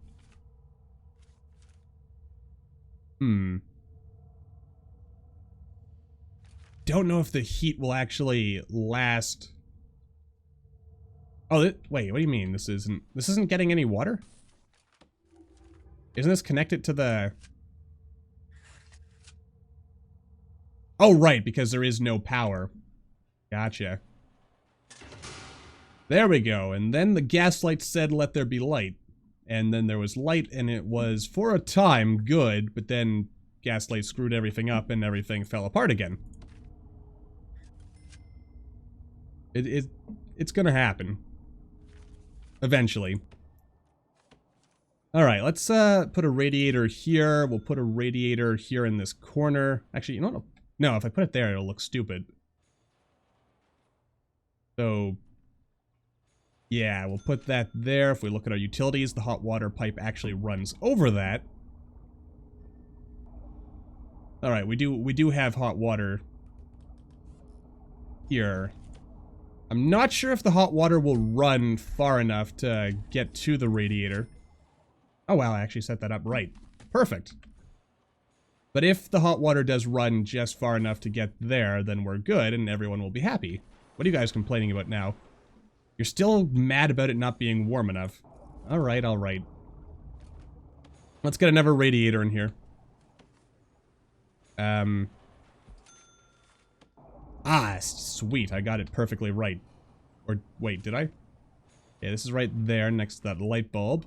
Don't know if the heat will actually last. Oh, wait, what do you mean? This isn't getting any water? Isn't this connected to the... Oh, right, because there is no power. Gotcha. There we go, and then the gaslight said let there be light. And then there was light, and it was, for a time, good, but then gaslight screwed everything up and everything fell apart again. It's gonna happen. Eventually. Alright, let's put a radiator here. We'll put a radiator here in this corner. Actually, you know what? No, if I put it there, it'll look stupid. So... yeah, we'll put that there. If we look at our utilities, the hot water pipe actually runs over that. Alright, we do have hot water here. I'm not sure if the hot water will run far enough to get to the radiator. Oh wow, I actually set that up right. Perfect. But if the hot water does run just far enough to get there, then we're good and everyone will be happy. What are you guys complaining about now? You're still mad about it not being warm enough. Alright, alright. Let's get another radiator in here. Ah, sweet. I got it perfectly right. Or, wait, did I? Yeah, this is right there next to that light bulb.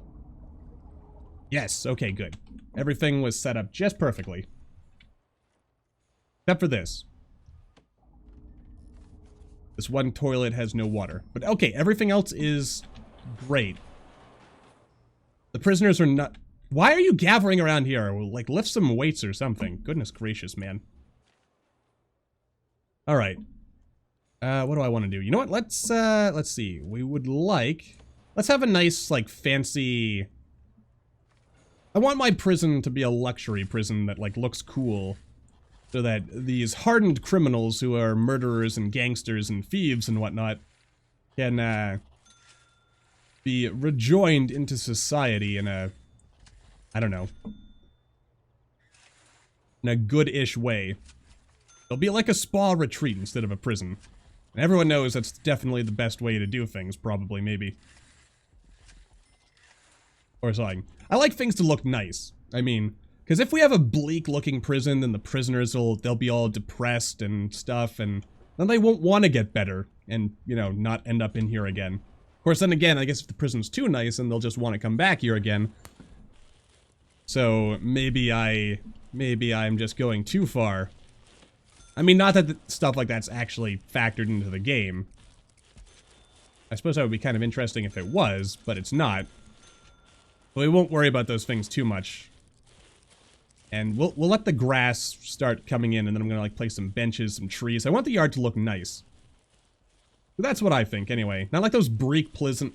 Yes, okay, good. Everything was set up just perfectly. Except for this. This one toilet has no water. But okay, everything else is great. The prisoners are not... Why are you gathering around here? Like, lift some weights or something. Goodness gracious, man. Alright. What do I want to do? You know what? Let's see. We would like... Let's have a nice, like, fancy... I want my prison to be a luxury prison that, like, looks cool. So that these hardened criminals who are murderers and gangsters and thieves and whatnot can, be rejoined into society in a... I don't know. in a good-ish way. It'll be like a spa retreat instead of a prison. And everyone knows that's definitely the best way to do things, probably, maybe. Or something. I like things to look nice. I mean, because if we have a bleak-looking prison, then the prisoners they'll be all depressed and stuff, and then they won't want to get better and, you know, not end up in here again. Of course, then again, I guess if the prison's too nice, then they'll just want to come back here again. So maybe I'm just going too far. I mean, not that stuff like that's actually factored into the game. I suppose that would be kind of interesting if it was, but it's not. But we won't worry about those things too much. And we'll let the grass start coming in, and then I'm gonna like place some benches, some trees. I want the yard to look nice. That's what I think, anyway. Not like those bleak prisons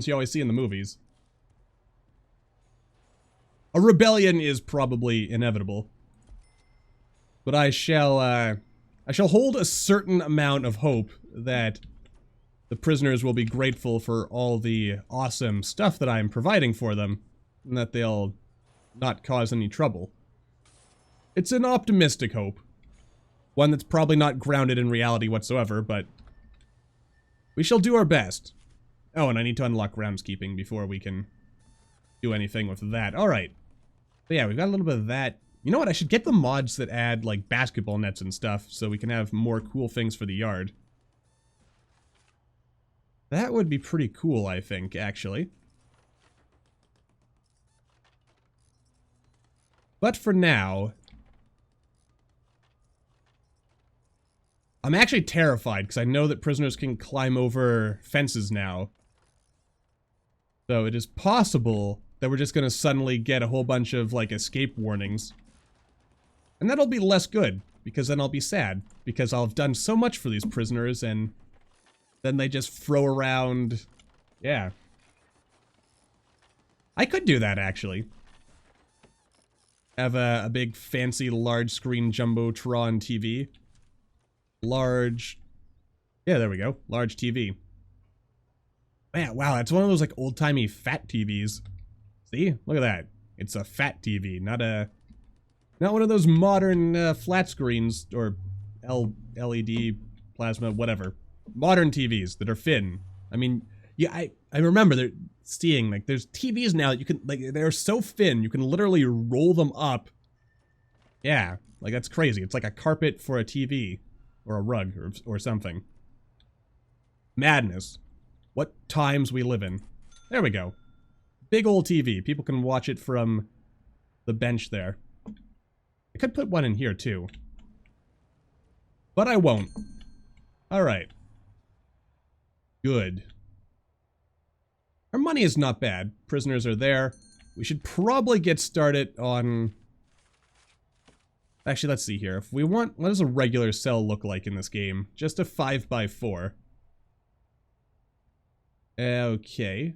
you always see in the movies. A rebellion is probably inevitable. But I shall hold a certain amount of hope that the prisoners will be grateful for all the awesome stuff that I'm providing for them, and that they'll not cause any trouble. It's an optimistic hope. One that's probably not grounded in reality whatsoever, but we shall do our best. Oh, and I need to unlock groundskeeping before we can do anything with that. Alright. But yeah, we've got a little bit of that. You know what? I should get the mods that add, like, basketball nets and stuff, so we can have more cool things for the yard. That would be pretty cool, I think, actually. But for now, I'm actually terrified, because I know that prisoners can climb over fences now. So it is possible that we're just going to suddenly get a whole bunch of, like, escape warnings. And that'll be less good, because then I'll be sad, because I'll have done so much for these prisoners, and then they just throw around... Yeah. I could do that, actually. Have a big, fancy, large-screen Jumbotron TV. Large... Yeah, there we go. Large TV. Man, wow, that's one of those, like, old-timey fat TVs. See? Look at that. It's a fat TV, not one of those modern flat screens, or LED, plasma, whatever. Modern TVs that are thin. I mean, yeah, I remember seeing, like, there's TVs now that you can, like, they're so thin, you can literally roll them up. Yeah, like, that's crazy. It's like a carpet for a TV, or a rug, or something. Madness. What times we live in. There we go. Big old TV. People can watch it from the bench there. I could put one in here, too. But I won't. Alright. Good. Our money is not bad. Prisoners are there. We should probably get started on... Actually, let's see here. If we want... What does a regular cell look like in this game? Just a 5x4. Okay.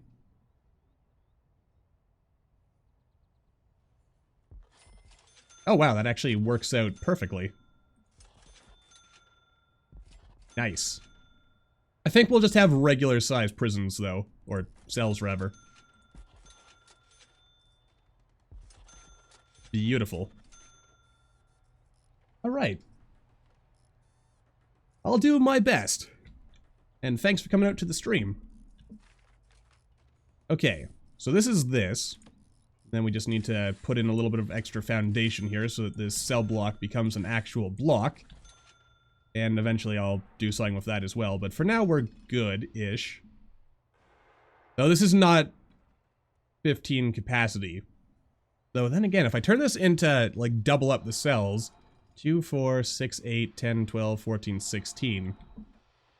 Oh wow, that actually works out perfectly. Nice. I think we'll just have regular sized prisons though, or cells rather. Beautiful. Alright. I'll do my best. And thanks for coming out to the stream. Okay, so this is this. Then we just need to put in a little bit of extra foundation here so that this cell block becomes an actual block. And eventually I'll do something with that as well. But for now we're good-ish. Though this is not 15 capacity. Though then again, if I turn this into, like, double up the cells. 2, 4, 6, 8, 10, 12, 14, 16.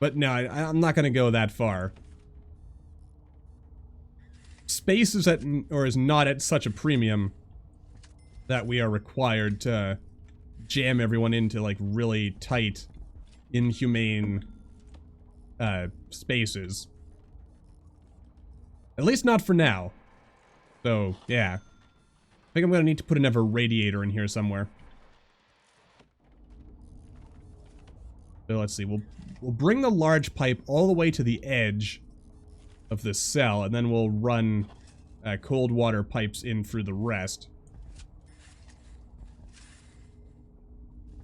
But no, I'm not going to go that far. Space is is not at such a premium that we are required to jam everyone into, like, really tight, inhumane spaces. At least not for now. So, yeah. I think I'm gonna need to put another radiator in here somewhere. So let's see, we'll bring the large pipe all the way to the edge of this cell, and then we'll run cold water pipes in through the rest.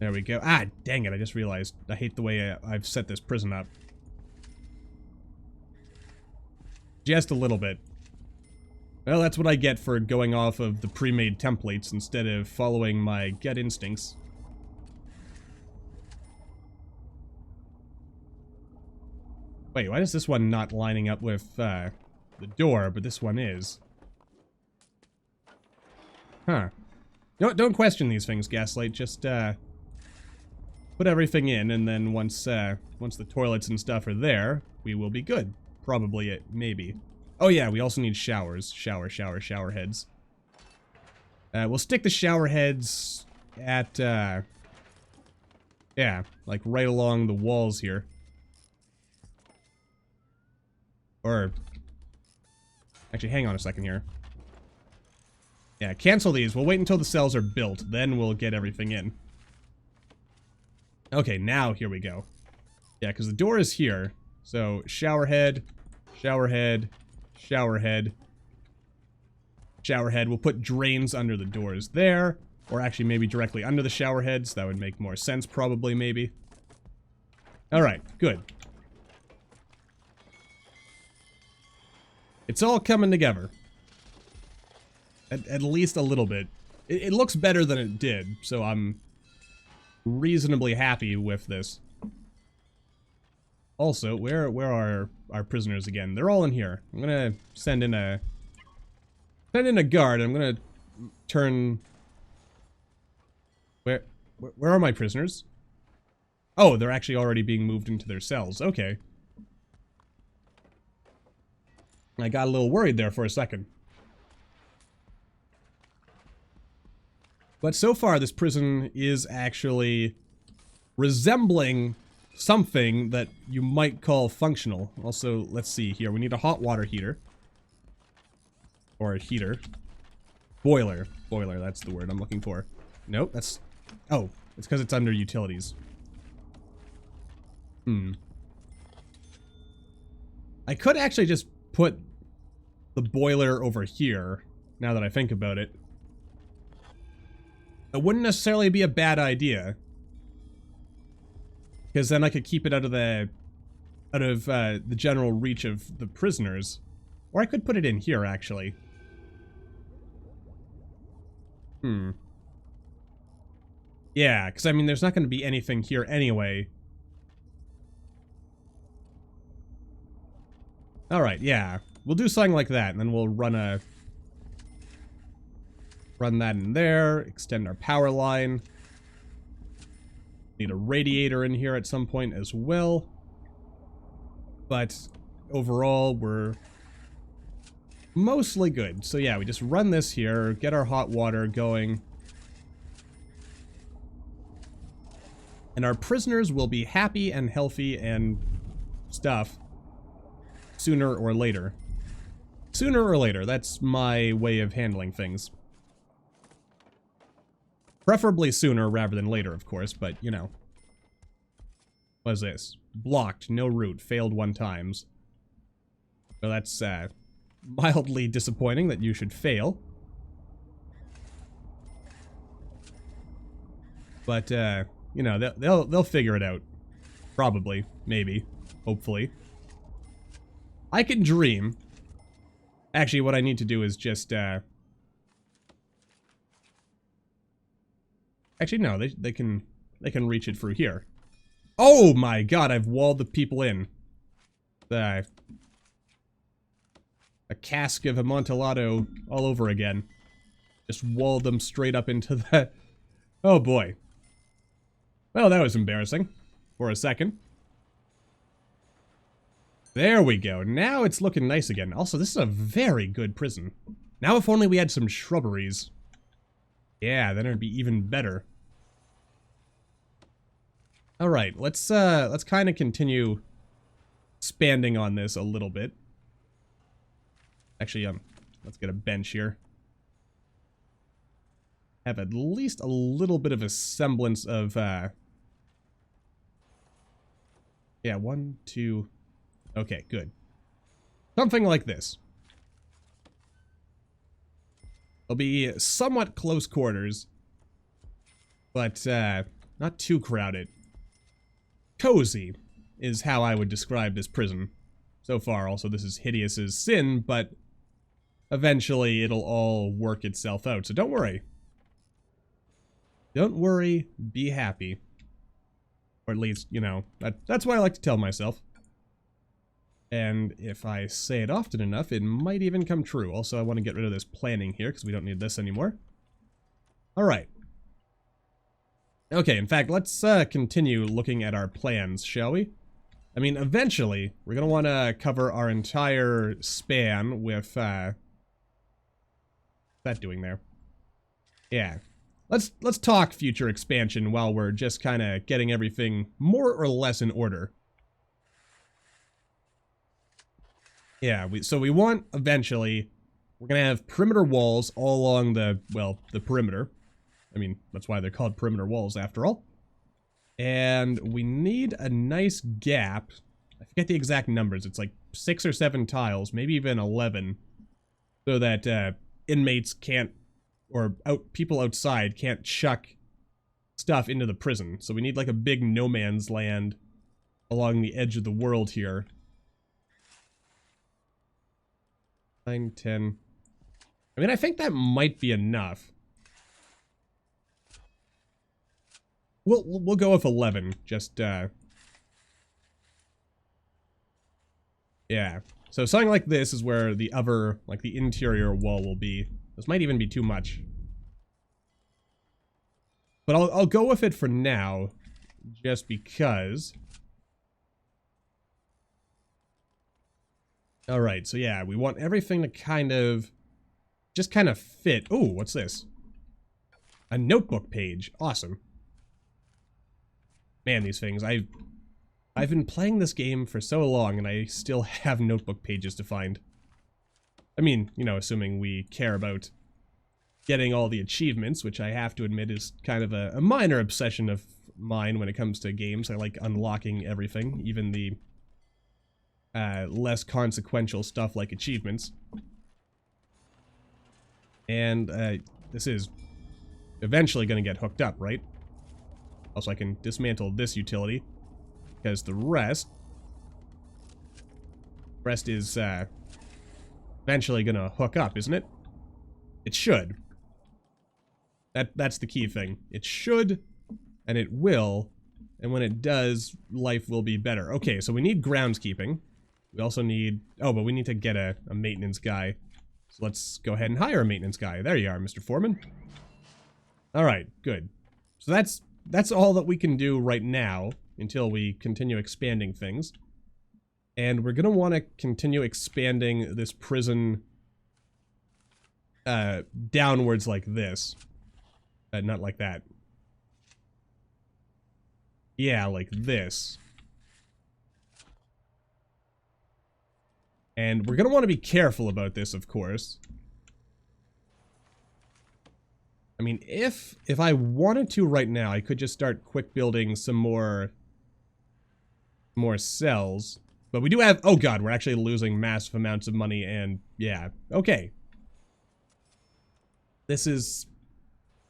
There we go. Ah, dang it, I just realized. I hate the way I've set this prison up. Just a little bit. Well, that's what I get for going off of the pre-made templates instead of following my gut instincts. Wait, why is this one not lining up with the door, but this one is? Huh. Don't question these things, Gaslight. Just put everything in, and then once the toilets and stuff are there, we will be good. Probably maybe. Oh yeah, we also need showers. Shower heads. We'll stick the shower heads at, yeah, like right along the walls here. Or, actually, hang on a second here. Yeah, cancel these. We'll wait until the cells are built, then we'll get everything in. Okay, now here we go. Yeah, because the door is here. So, shower head, shower head, shower head, shower head. We'll put drains under the doors there. Or actually, maybe directly under the shower heads. That would make more sense, probably, maybe. Alright, good. It's all coming together. At least a little bit. It looks better than it did, so I'm reasonably happy with this. Also, where are our prisoners again? They're all in here. I'm gonna send in a guard. I'm gonna turn. Where are my prisoners? Oh, they're actually already being moved into their cells. Okay. I got a little worried there for a second. But so far, this prison is actually resembling something that you might call functional. Also, let's see here. We need a hot water heater. Or a heater. Boiler. Boiler, that's the word I'm looking for. Nope, that's... Oh, it's because it's under utilities. I could actually just put the boiler over here, now that I think about it. It wouldn't necessarily be a bad idea. Because then I could keep it out of the general reach of the prisoners. Or I could put it in here, actually. Yeah, because I mean, there's not going to be anything here anyway. Alright, yeah. We'll do something like that, and then we'll run that in there, extend our power line. Need a radiator in here at some point as well. But overall, we're mostly good. So yeah, we just run this here, get our hot water going. And our prisoners will be happy and healthy and stuff sooner or later. Sooner or later, that's my way of handling things. Preferably sooner rather than later, of course, but, you know. What is this? Blocked, no route, failed 1 times. Well, that's, mildly disappointing that you should fail. But, you know, they'll figure it out. Probably. Maybe. Hopefully. I can dream. Actually, what I need to do is just, Actually, no, they can reach it through here. Oh my god, I've walled the people in. A cask of Amontillado all over again. Just walled them straight up into that. Oh boy. Well, that was embarrassing. For a second. There we go. Now it's looking nice again. Also, this is a very good prison. Now if only we had some shrubberies. Yeah, then it'd be even better. Alright, let's kind of continue expanding on this a little bit. Actually, let's get a bench here. Have at least a little bit of a semblance of, yeah, 1, 2... Okay, good. Something like this. It'll be somewhat close quarters, but, Not too crowded. Cozy is how I would describe this prison so far. Also, this is hideous as sin, but eventually it'll all work itself out. So don't worry. Don't worry, be happy. Or at least, you know, that's what I like to tell myself. And if I say it often enough, it might even come true. Also, I want to get rid of this planning here, because we don't need this anymore. Alright. Okay, in fact, let's continue looking at our plans, shall we? I mean, eventually, we're going to want to cover our entire span with, what's that doing there? Yeah. Let's talk future expansion while we're just kind of getting everything more or less in order. Yeah, so we want, eventually, we're going to have perimeter walls all along the, well, the perimeter. I mean, that's why they're called perimeter walls, after all. And we need a nice gap. I forget the exact numbers. It's like 6 or 7 tiles, maybe even 11. So that inmates can't, or people outside can't chuck stuff into the prison. So we need like a big no man's land along the edge of the world here. 9, 10. I mean, I think that might be enough. We'll go with 11. Just yeah. So something like this is where the other, like the interior wall will be. This might even be too much. But I'll go with it for now, just because. Alright, so yeah, we want everything to kind of, just kind of fit. Oh, what's this? A notebook page. Awesome. Man, these things, I've been playing this game for so long, and I still have notebook pages to find. I mean, you know, assuming we care about getting all the achievements, which I have to admit is kind of a minor obsession of mine when it comes to games. I like unlocking everything, even the less consequential stuff like achievements. And this is eventually going to get hooked up, right? Also, I can dismantle this utility, because the rest is eventually going to hook up, isn't it? It should. That's the key thing. It should, and it will, and when it does, life will be better. Okay, so we need groundskeeping. We also need... Oh, but we need to get a maintenance guy. So let's go ahead and hire a maintenance guy. There you are, Mr. Foreman. Alright, good. So that's all that we can do right now until we continue expanding things. And we're going to want to continue expanding this prison downwards like this. Not like that. Yeah, like this. And we're going to want to be careful about this, of course. I mean, if I wanted to right now, I could just start quick building some more cells. But we do have... Oh god, we're actually losing massive amounts of money, and yeah. Okay. This is...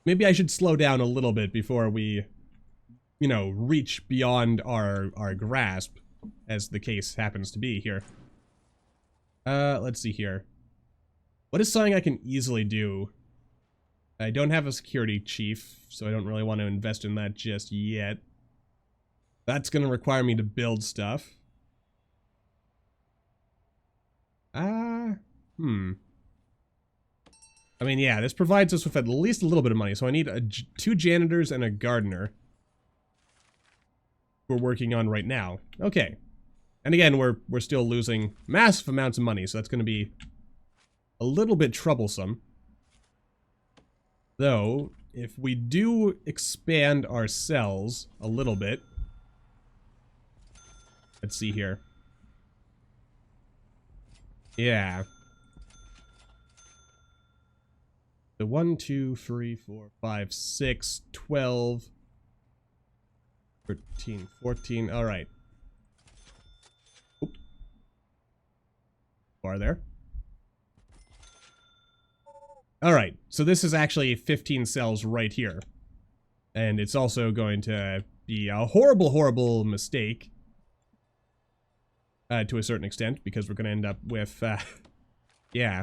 Maybe I should slow down a little bit before we, you know, reach beyond our grasp, as the case happens to be here. Let's see here. What is something I can easily do? I don't have a security chief, so I don't really want to invest in that just yet. That's going to require me to build stuff. I mean, yeah, this provides us with at least a little bit of money, so I need 2 janitors and a gardener. We're working on right now. Okay. And again, we're still losing massive amounts of money, so that's going to be a little bit troublesome. Though, if we do expand our cells a little bit... Let's see here. Yeah. So 1, 2, 3, 4, 5, 6, 12, 13, 14, alright. Bar there. Alright, so this is actually 15 cells right here. And it's also going to be a horrible, horrible mistake. To a certain extent, because we're going to end up with, yeah.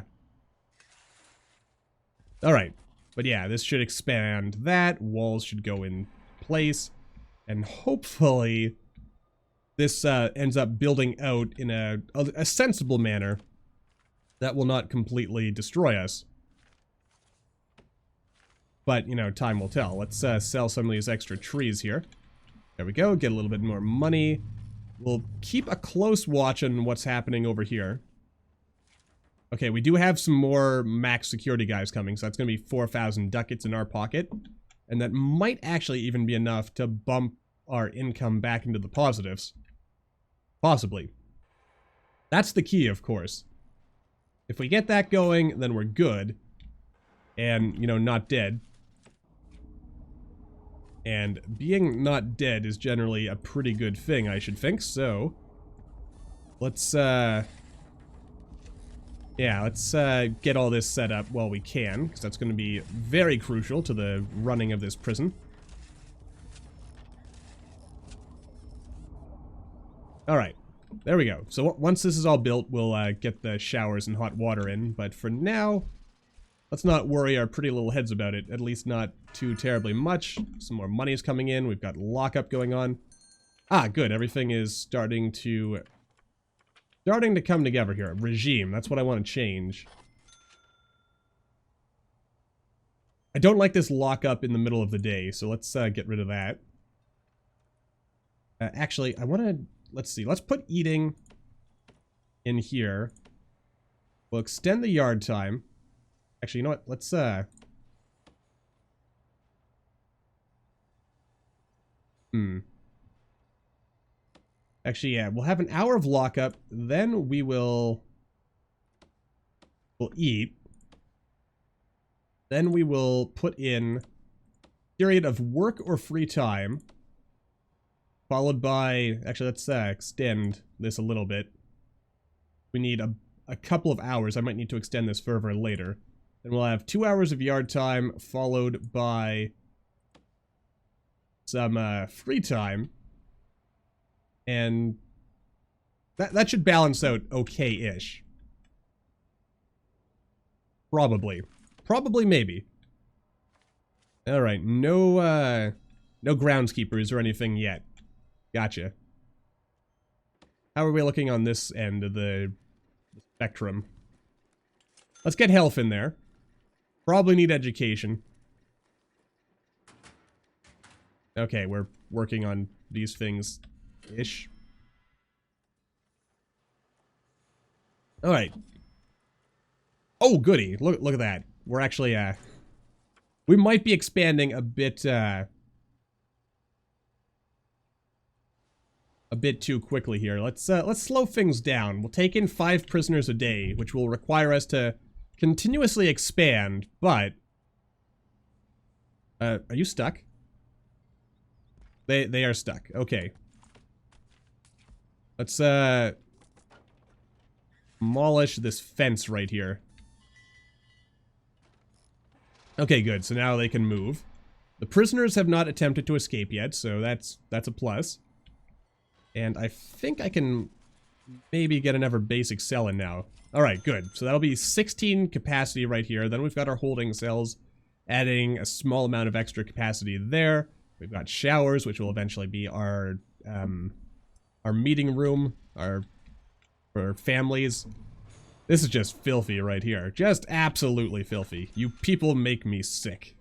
Alright. But yeah, this should expand that. Walls should go in place. And hopefully, this ends up building out in a sensible manner that will not completely destroy us. But, you know, time will tell. Let's sell some of these extra trees here. There we go. Get a little bit more money. We'll keep a close watch on what's happening over here. Okay, we do have some more max security guys coming, so that's going to be 4,000 ducats in our pocket. And that might actually even be enough to bump our income back into the positives. Possibly. That's the key, of course. If we get that going, then we're good. And, you know, not dead. And being not dead is generally a pretty good thing, I should think, so... Let's, yeah, let's get all this set up while we can, because that's going to be very crucial to the running of this prison. Alright, there we go. So once this is all built, we'll get the showers and hot water in, but for now, let's not worry our pretty little heads about it, at least not too terribly much. Some more money is coming in, we've got lockup going on. Ah, good, everything is starting to come together here. Regime, that's what I want to change. I don't like this lockup in the middle of the day, so let's get rid of that. Actually, I want to, let's see, let's put eating in here. We'll extend the yard time. Actually, you know what, let's, Actually, yeah, we'll have an hour of lockup, then we'll eat. Then we will put in period of work or free time, followed by, actually, let's extend this a little bit. We need a couple of hours. I might need to extend this further later. Then we'll have 2 hours of yard time, followed by some free time. And that should balance out okay-ish. Probably. Probably, maybe. Alright, no groundskeepers or anything yet. Gotcha. How are we looking on this end of the spectrum? Let's get health in there. Probably need education. Okay, we're working on these things-ish. Alright. Oh, goody. Look at that. We're actually, we might be expanding a bit too quickly here. Let's slow things down. We'll take in 5 prisoners a day, which will require us to continuously expand, but... are you stuck? They are stuck. Okay. Let's, demolish this fence right here. Okay, good. So now they can move. The prisoners have not attempted to escape yet, so that's a plus. And I think I can maybe get another basic cell in now. Alright, good. So that'll be 16 capacity right here. Then we've got our holding cells, adding a small amount of extra capacity there. We've got showers, which will eventually be our meeting room, for families. This is just filthy right here. Just absolutely filthy. You people make me sick.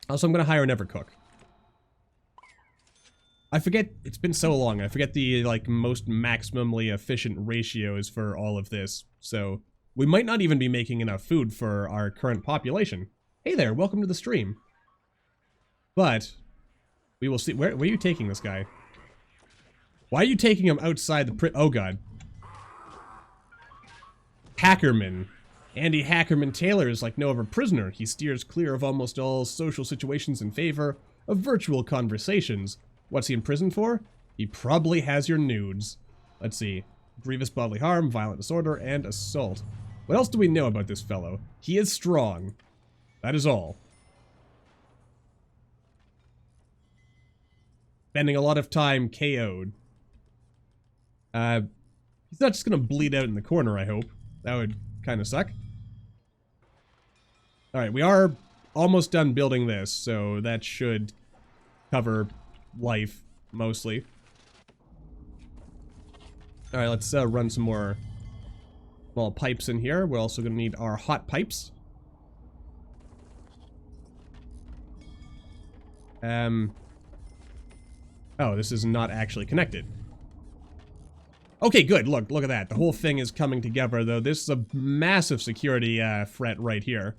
Also, I'm gonna hire an Evercook. I forget, it's been so long, I forget the, like, most maximally efficient ratios for all of this. So, we might not even be making enough food for our current population. Hey there, welcome to the stream. But, we will see. Where are you taking this guy? Why are you taking him outside the oh god. Hackerman. Andy Hackerman Taylor is like no other prisoner. He steers clear of almost all social situations in favor of virtual conversations. What's he in prison for? He probably has your nudes. Let's see. Grievous bodily harm, violent disorder, and assault. What else do we know about this fellow? He is strong. That is all. spending a lot of time KO'd. He's not just gonna bleed out in the corner, I hope. That would kind of suck. Alright, we are almost done building this, so that should cover life, mostly. Alright, let's run some more small pipes in here. We're also gonna need our hot pipes. Oh, this is not actually connected. Okay, good. Look at that. The whole thing is coming together, though. This is a massive security threat right here.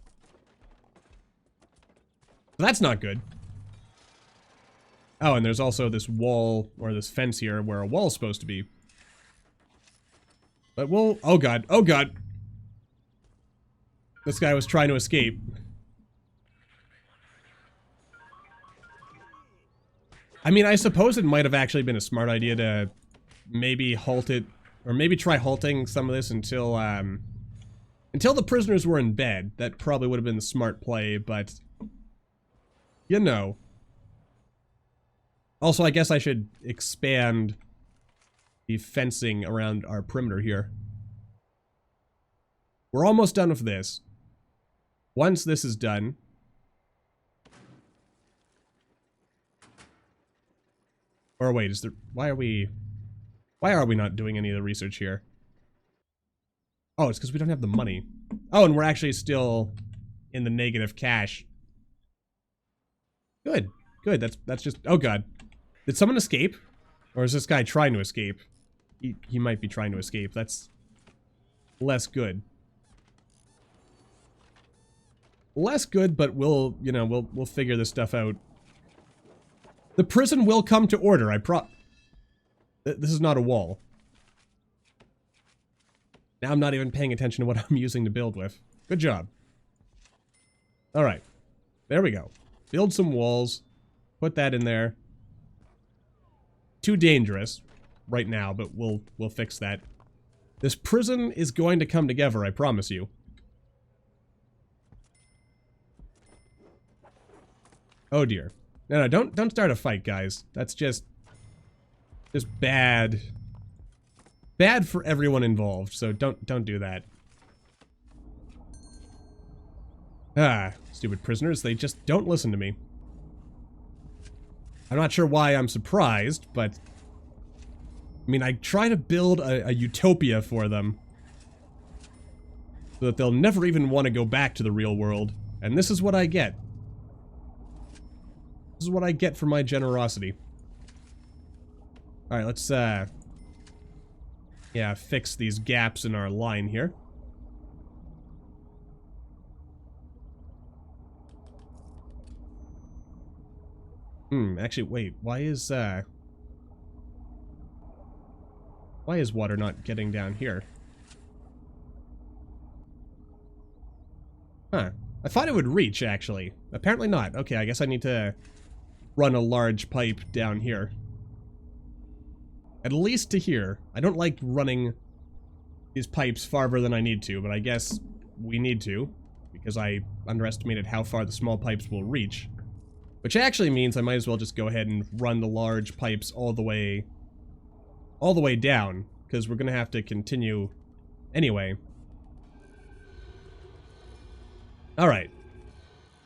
So that's not good. Oh, and there's also this wall, or this fence here, where a wall's supposed to be. But we'll... Oh, God. Oh, God. This guy was trying to escape. I mean, I suppose it might have actually been a smart idea to maybe halt it, or maybe try halting some of this until the prisoners were in bed. That probably would have been the smart play, but you know. Also, I guess I should expand the fencing around our perimeter here. We're almost done with this. Once this is done... Or wait, is there... Why are we not doing any of the research here? Oh, it's because we don't have the money. Oh, and we're actually still in the negative cash. Good. Good. That's just... Oh, God. Did someone escape? Or is this guy trying to escape? He might be trying to escape. That's less good. Less good, but we'll, you know, we'll figure this stuff out. The prison will come to order, This is not a wall. Now I'm not even paying attention to what I'm using to build with. Good job. Alright. There we go. Build some walls. Put that in there. Too dangerous right now, but we'll fix that. This prison is going to come together, I promise you. Oh dear. No, don't start a fight, guys. That's just bad. Bad for everyone involved, so don't do that. Ah, stupid prisoners, they just don't listen to me. I'm not sure why I'm surprised, but... I mean, I try to build a utopia for them. So that they'll never even want to go back to the real world. And this is what I get. This is what I get for my generosity. Alright, let's, yeah, fix these gaps in our line here. Actually, wait, why is water not getting down here? Huh. I thought it would reach, actually. Apparently not. Okay, I guess I need to run a large pipe down here. At least to here. I don't like running these pipes farther than I need to, but I guess we need to, because I underestimated how far the small pipes will reach. Which actually means I might as well just go ahead and run the large pipes all the way down, because we're gonna have to continue anyway. Alright.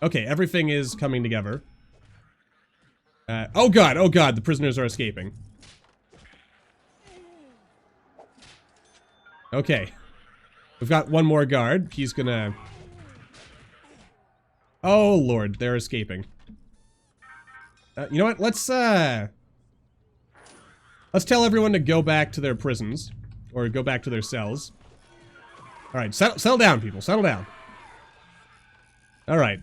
Okay, everything is coming together. Oh god, the prisoners are escaping. Okay. We've got one more guard. He's gonna... Oh lord, they're escaping. You know what? Let's tell everyone to go back to their prisons. Or go back to their cells. Alright, settle down, people. Settle down. Alright.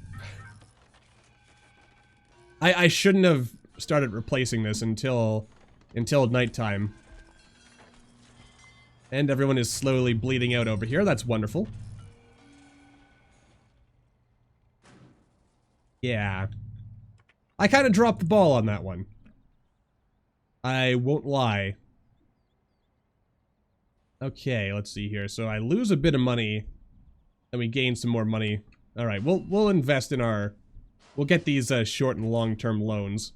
I shouldn't have started replacing this until nighttime. And everyone is slowly bleeding out over here. That's wonderful. Yeah. I kind of dropped the ball on that one. I won't lie. Okay, let's see here. So I lose a bit of money, and we gain some more money. All right, we'll invest in our... We'll get these short and long-term loans.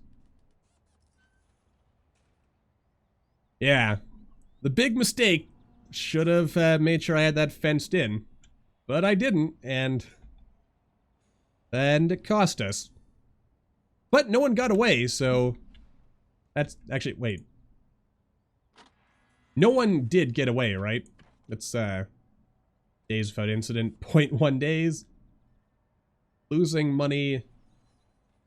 Yeah. The big mistake. Should have made sure I had that fenced in. But I didn't, and it cost us. But no one got away, so that's actually, wait. No one did get away, right? That's days without incident, 0.1 days. Losing money,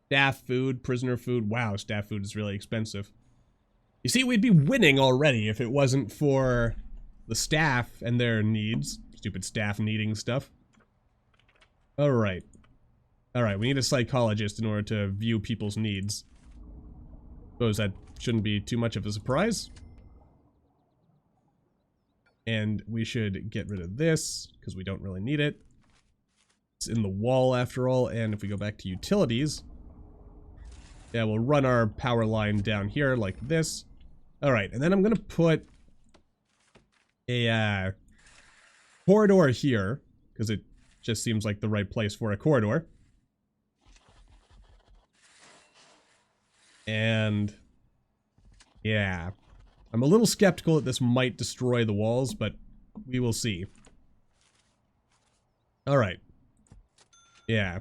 staff food, prisoner food. Wow, staff food is really expensive. You see, we'd be winning already if it wasn't for the staff and their needs. Stupid staff needing stuff. Alright. Alright, we need a psychologist in order to view people's needs. Suppose that shouldn't be too much of a surprise. And we should get rid of this, because we don't really need it. It's in the wall after all, and if we go back to utilities... Yeah, we'll run our power line down here like this. Alright, and then I'm gonna put a corridor here, because it just seems like the right place for a corridor. And yeah, I'm a little skeptical that this might destroy the walls, but we will see. Alright. Yeah.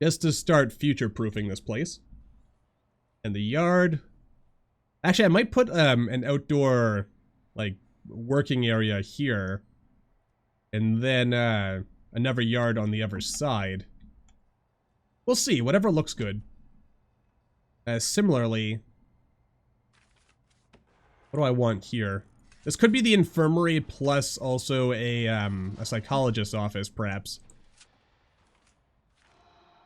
Just to start future-proofing this place. And the yard. Actually, I might put an outdoor, like, working area here. And then another yard on the other side. We'll see, whatever looks good. Similarly, what do I want here? This could be the infirmary plus also a psychologist's office, perhaps.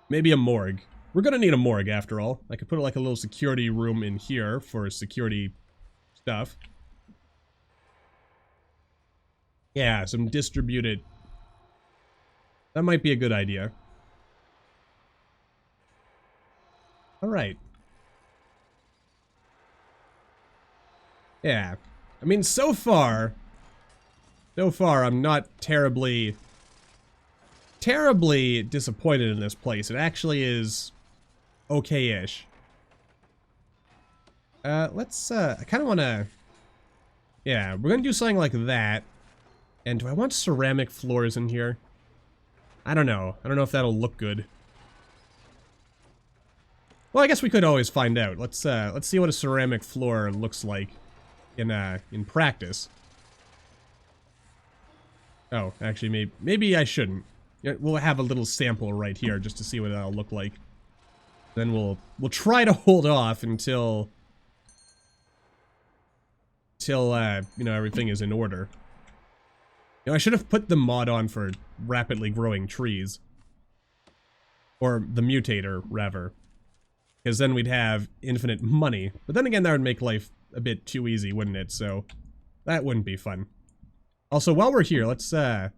Maybe a morgue. We're gonna need a morgue after all. I could put like a little security room in here for security stuff. Yeah, some distributed. That might be a good idea. Alright. Yeah. I mean, so far, I'm not terribly disappointed in this place. It actually is okay-ish. Let's, I kind of want to, yeah, we're going to do something like that. And do I want ceramic floors in here? I don't know. I don't know if that'll look good. Well, I guess we could always find out. Let's see what a ceramic floor looks like in practice. Oh, actually, maybe I shouldn't. We'll have a little sample right here just to see what that'll look like. Then we'll try to hold off until you know, everything is in order. You know, I should have put the mod on for rapidly growing trees. Or the mutator, rather. Because then we'd have infinite money. But then again, that would make life a bit too easy, wouldn't it? So, that wouldn't be fun. Also, while we're here, let's kind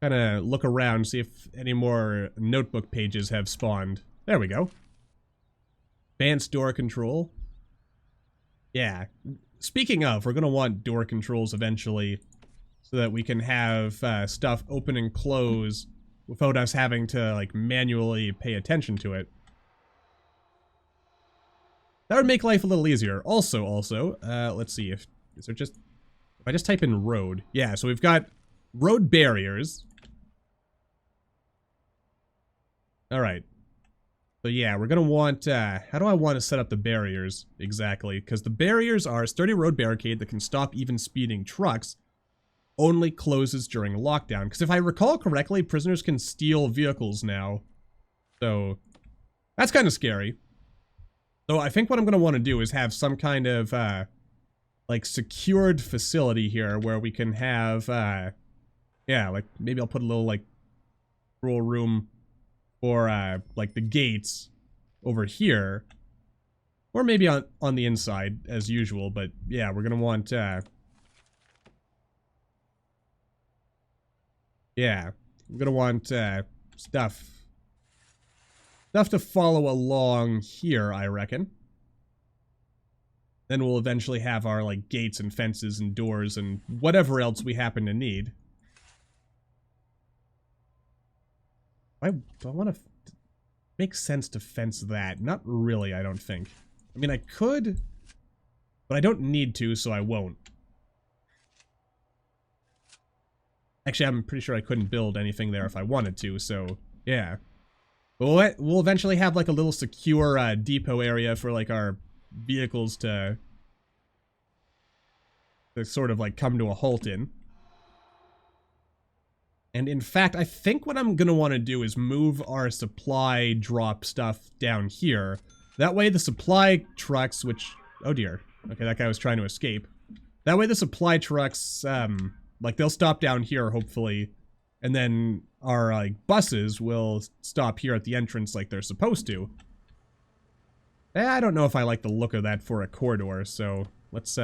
of look around, see if any more notebook pages have spawned. There we go. Advanced door control. Yeah. Speaking of, we're going to want door controls eventually so that we can have stuff open and close without us having to, like, manually pay attention to it. That would make life a little easier. Also, let's see if I just type in road. Yeah, so we've got road barriers. Alright. So yeah, we're gonna want, how do I want to set up the barriers exactly? Because the barriers are a sturdy road barricade that can stop even speeding trucks. Only closes during lockdown. Because if I recall correctly, prisoners can steal vehicles now. So, that's kind of scary. So I think what I'm going to want to do is have some kind of, like, secured facility here where we can have, yeah, like, maybe I'll put a little, like, control room for, like, the gates over here. Or maybe on the inside, as usual, but, yeah, we're going to want, yeah, we're going to want, stuff to follow along here, I reckon. Then we'll eventually have our, like, gates and fences and doors and whatever else we happen to need. Do I want to... Makes sense to fence that. Not really, I don't think. I mean, I could... But I don't need to, so I won't. Actually, I'm pretty sure I couldn't build anything there if I wanted to, so yeah. But we'll eventually have like a little secure depot area for like our vehicles to sort of like come to a halt in. And in fact, I think what I'm gonna want to do is move our supply drop stuff down here. That way the supply trucks, which... Oh dear. Okay, that guy was trying to escape. That way the supply trucks, like they'll stop down here, hopefully. And then our like buses will stop here at the entrance like they're supposed to. I don't know if I like the look of that for a corridor, so let's,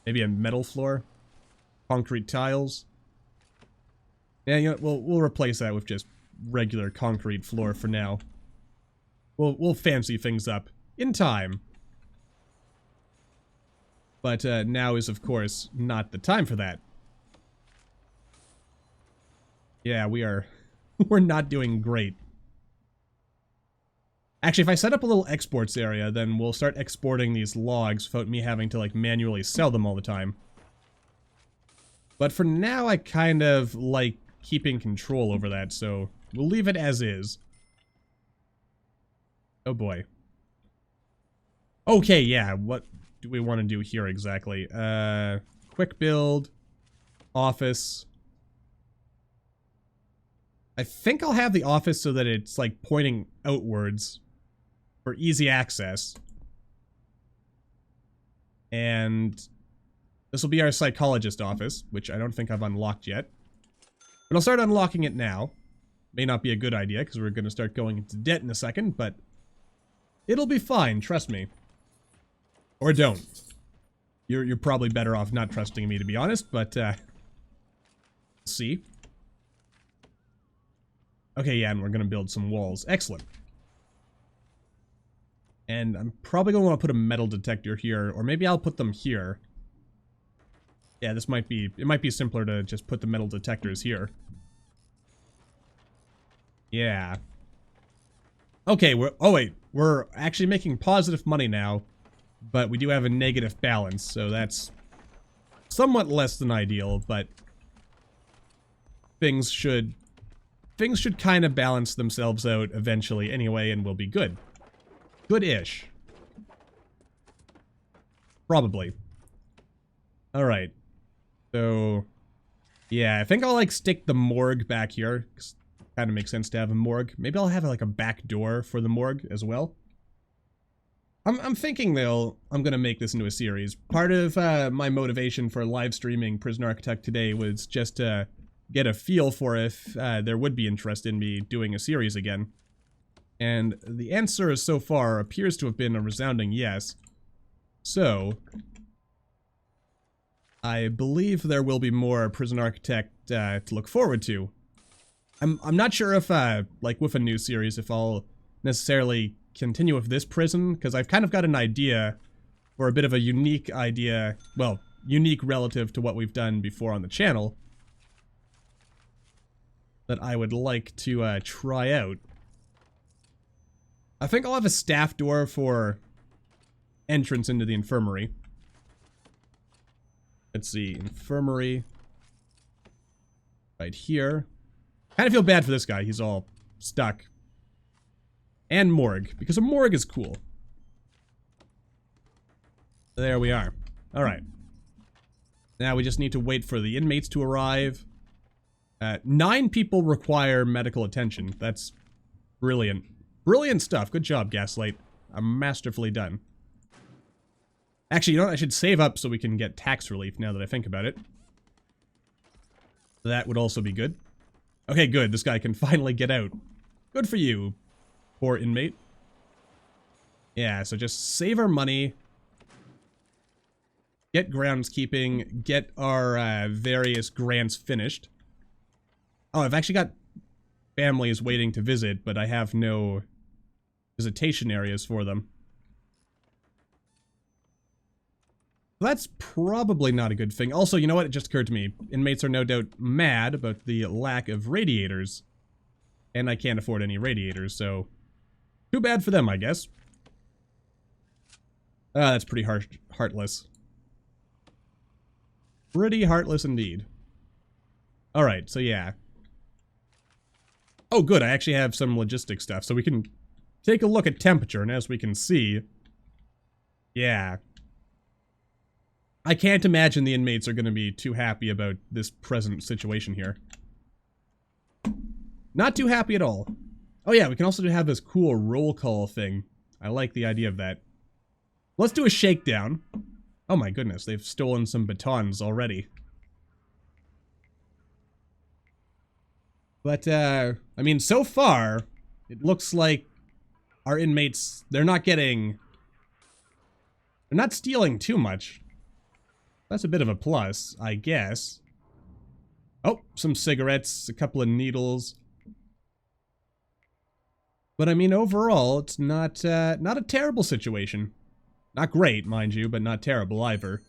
maybe a metal floor? Concrete tiles? Yeah, you know, we'll replace that with just regular concrete floor for now. We'll fancy things up in time. But now is, of course, not the time for that. Yeah, we're not doing great. Actually, if I set up a little exports area, then we'll start exporting these logs without me having to, like, manually sell them all the time. But for now, I kind of like keeping control over that, so we'll leave it as is. Oh boy. Okay, yeah, what do we want to do here exactly? Quick build, office. I think I'll have the office so that it's like pointing outwards for easy access. And this will be our psychologist office, which I don't think I've unlocked yet. But I'll start unlocking it now. May not be a good idea, because we're going to start going into debt in a second, but it'll be fine, trust me. Or don't. You're probably better off not trusting me, to be honest, but, see. Okay, yeah, and we're going to build some walls. Excellent. And I'm probably going to want to put a metal detector here, or maybe I'll put them here. Yeah, this might be, it might be simpler to just put the metal detectors here. Yeah. Okay, we're actually making positive money now, but we do have a negative balance, so that's somewhat less than ideal, but things should kind of balance themselves out eventually anyway, and we'll be good. Good-ish. Probably. Alright. So, yeah, I think I'll, like, stick the morgue back here. Kind of makes sense to have a morgue. Maybe I'll have, like, a back door for the morgue as well. I'm thinking, though, I'm gonna make this into a series. Part of my motivation for live streaming Prison Architect today was just to get a feel for if there would be interest in me doing a series again. And the answer so far appears to have been a resounding yes. So, I believe there will be more Prison Architect to look forward to. I'm not sure if, like with a new series, if I'll necessarily continue with this prison, because I've kind of got an idea, or a bit of a unique idea, well, unique relative to what we've done before on the channel, that I would like to try out. I think I'll have a staff door for entrance into the infirmary. Let's see, infirmary. Right here. Kind of feel bad for this guy, he's all stuck. And morgue, because a morgue is cool. There we are. Alright. Now we just need to wait for the inmates to arrive. 9 people require medical attention. That's brilliant. Brilliant stuff. Good job, Gaslight. Masterfully done. Actually, you know what? I should save up so we can get tax relief now that I think about it. That would also be good. Okay, good. This guy can finally get out. Good for you, poor inmate. Yeah, so just save our money. Get groundskeeping. Get our various grants finished. Oh, I've actually got families waiting to visit, but I have no visitation areas for them. That's probably not a good thing. Also, you know what? It just occurred to me. Inmates are no doubt mad about the lack of radiators. And I can't afford any radiators, so too bad for them, I guess. Ah, that's pretty heartless. Pretty heartless indeed. Alright, so yeah. Oh, good, I actually have some logistic stuff, so we can take a look at temperature, and as we can see... Yeah. I can't imagine the inmates are going to be too happy about this present situation here. Not too happy at all. Oh yeah, we can also have this cool roll call thing. I like the idea of that. Let's do a shakedown. Oh my goodness, they've stolen some batons already. But, I mean, so far, it looks like our inmates, they're not stealing too much. That's a bit of a plus, I guess. Oh, some cigarettes, a couple of needles. But I mean, overall, it's not a terrible situation. Not great, mind you, but not terrible either.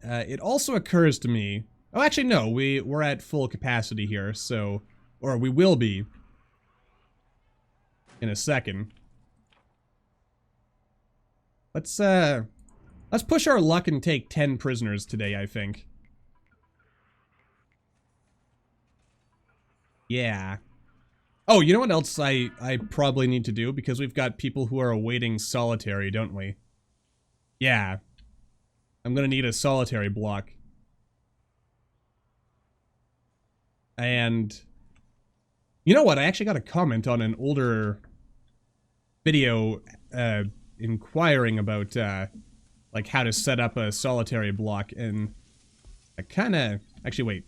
It also occurs to me... Oh, actually, no, we're at full capacity here, so... Or we will be. In a second. Let's push our luck and take 10 prisoners today, I think. Yeah. Oh, you know what else I probably need to do? Because we've got people who are awaiting solitary, don't we? Yeah. I'm gonna need a solitary block. And... You know what? I actually got a comment on an older video, inquiring about, like, how to set up a solitary block, and I kinda... Actually, wait.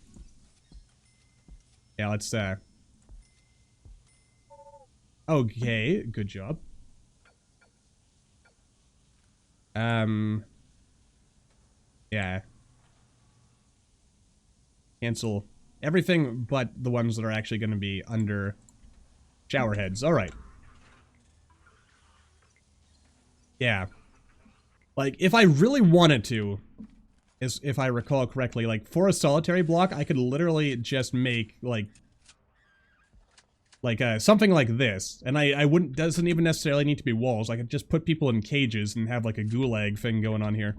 Yeah, let's, Okay, good job. Yeah. Cancel everything but the ones that are actually going to be under shower heads. Alright. Yeah. Like, if I really wanted to, if I recall correctly, like, for a solitary block, I could literally just make, like, something like this. And I wouldn't, doesn't even necessarily need to be walls. I could just put people in cages and have, like, a gulag thing going on here.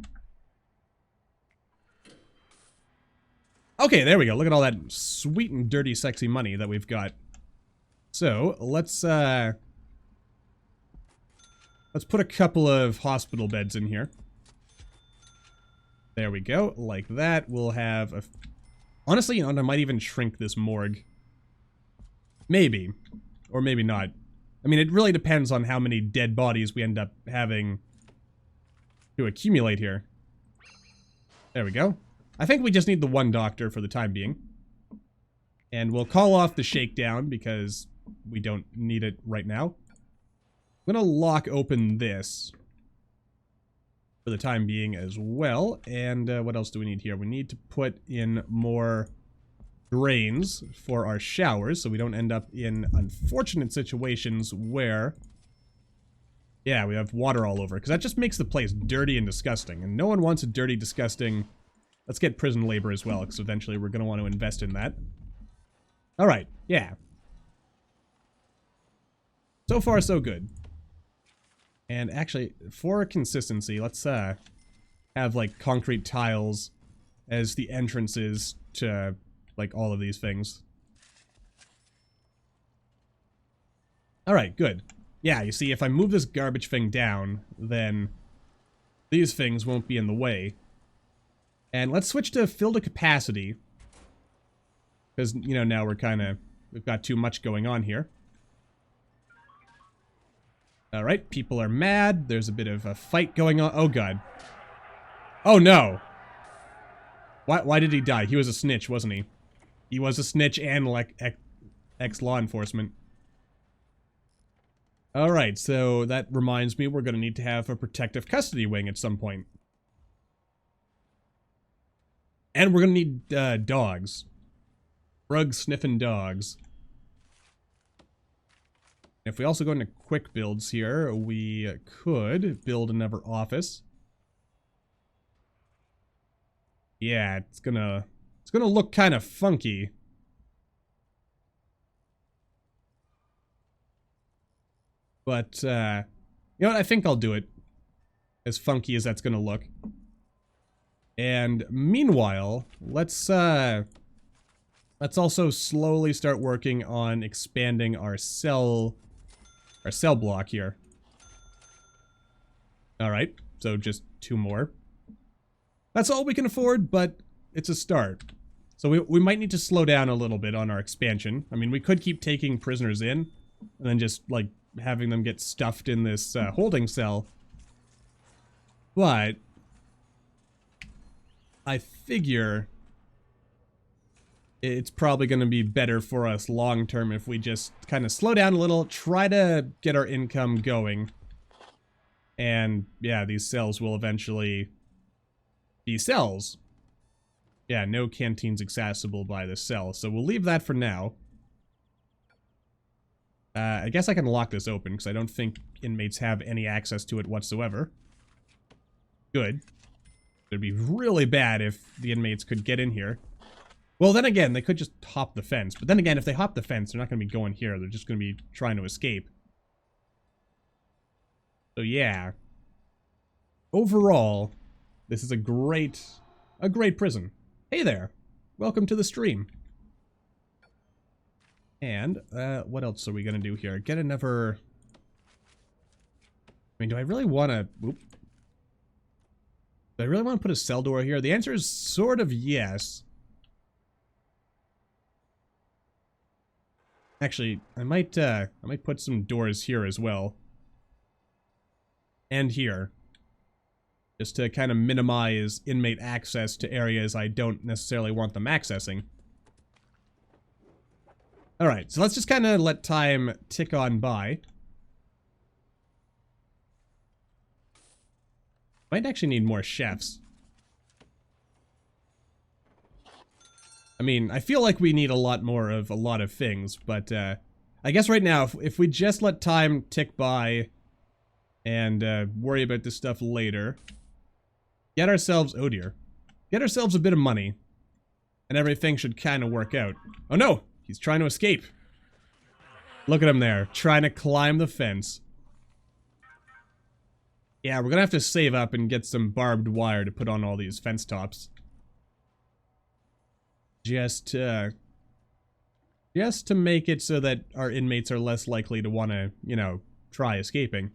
Okay, there we go. Look at all that sweet and dirty sexy money that we've got. So, let's put a couple of hospital beds in here. There we go. Like that. We'll have a... Honestly, you know, I might even shrink this morgue. Maybe. Or maybe not. I mean, it really depends on how many dead bodies we end up having to accumulate here. There we go. I think we just need the one doctor for the time being. And we'll call off the shakedown because we don't need it right now. I'm gonna lock open this for the time being as well. And what else do we need here? We need to put in more drains for our showers so we don't end up in unfortunate situations where, yeah, we have water all over. Because that just makes the place dirty and disgusting. And no one wants a dirty, disgusting... Let's get prison labor as well, because eventually we're going to want to invest in that. Alright, yeah. So far, so good. And actually, for consistency, let's have, like, concrete tiles as the entrances to, like, all of these things. Alright, good. Yeah, you see, if I move this garbage thing down, then these things won't be in the way. And let's switch to fill to capacity. Because, you know, now we've got too much going on here. Alright, people are mad. There's a bit of a fight going on. Oh, God. Oh, no. Why did he die? He was a snitch, wasn't he? He was a snitch and, like, ex-law enforcement. Alright, so that reminds me we're going to need to have a protective custody wing at some point. And we're gonna need dogs. Rug-sniffing dogs. If we also go into quick builds here, we could build another office. Yeah, it's gonna look kind of funky. But, You know what? I think I'll do it. As funky as that's gonna look. And meanwhile, let's also slowly start working on expanding our cell block here. Alright, so just 2 more. That's all we can afford, but it's a start. So we might need to slow down a little bit on our expansion. I mean, we could keep taking prisoners in, and then just, like, having them get stuffed in this holding cell. But I figure it's probably going to be better for us long term if we just kind of slow down a little, try to get our income going. And yeah, these cells will eventually be cells. Yeah, no canteens accessible by the cell, so we'll leave that for now. I guess I can lock this open, because I don't think inmates have any access to it whatsoever. Good. It'd be really bad if the inmates could get in here. Well, then again, they could just hop the fence. But then again, if they hop the fence, they're not going to be going here. They're just going to be trying to escape. So yeah. Overall, this is a great prison. Hey there. Welcome to the stream. And, what else are we going to do here? Get another... I mean, do I really want to... Oop. Do I really want to put a cell door here? The answer is sort of yes. Actually, I might put some doors here as well. And here. Just to kind of minimize inmate access to areas I don't necessarily want them accessing. Alright, so let's just kind of let time tick on by. Might actually need more chefs. I mean, I feel like we need a lot more of a lot of things, but I guess right now, if we just let time tick by and worry about this stuff later, get ourselves, oh dear, get ourselves a bit of money, and everything should kind of work out. Oh no, he's trying to escape. Look at him there, trying to climb the fence. Yeah, we're gonna have to save up and get some barbed wire to put on all these fence tops. Just to make it so that our inmates are less likely to want to, you know, try escaping.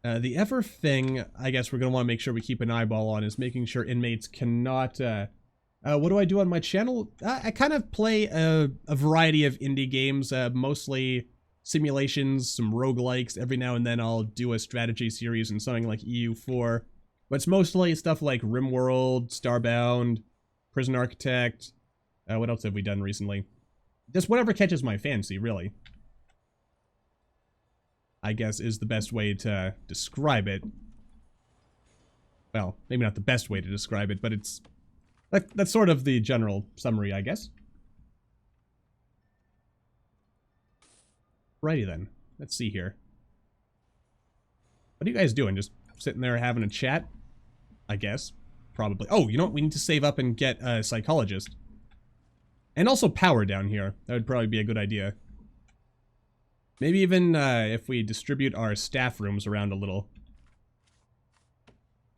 The other thing I guess we're going to want to make sure we keep an eyeball on is making sure inmates cannot... what do I do on my channel? I kind of play a variety of indie games, mostly simulations, some roguelikes. Every now and then I'll do a strategy series and something like EU4. But it's mostly stuff like RimWorld, Starbound, Prison Architect. What else have we done recently? Just whatever catches my fancy, really. I guess is the best way to describe it. Well, maybe not the best way to describe it, but it's... That's sort of the general summary, I guess. Righty then. Let's see here. What are you guys doing? Just sitting there having a chat? I guess. Probably. Oh, you know what? We need to save up and get a psychologist. And also power down here. That would probably be a good idea. Maybe even if we distribute our staff rooms around a little.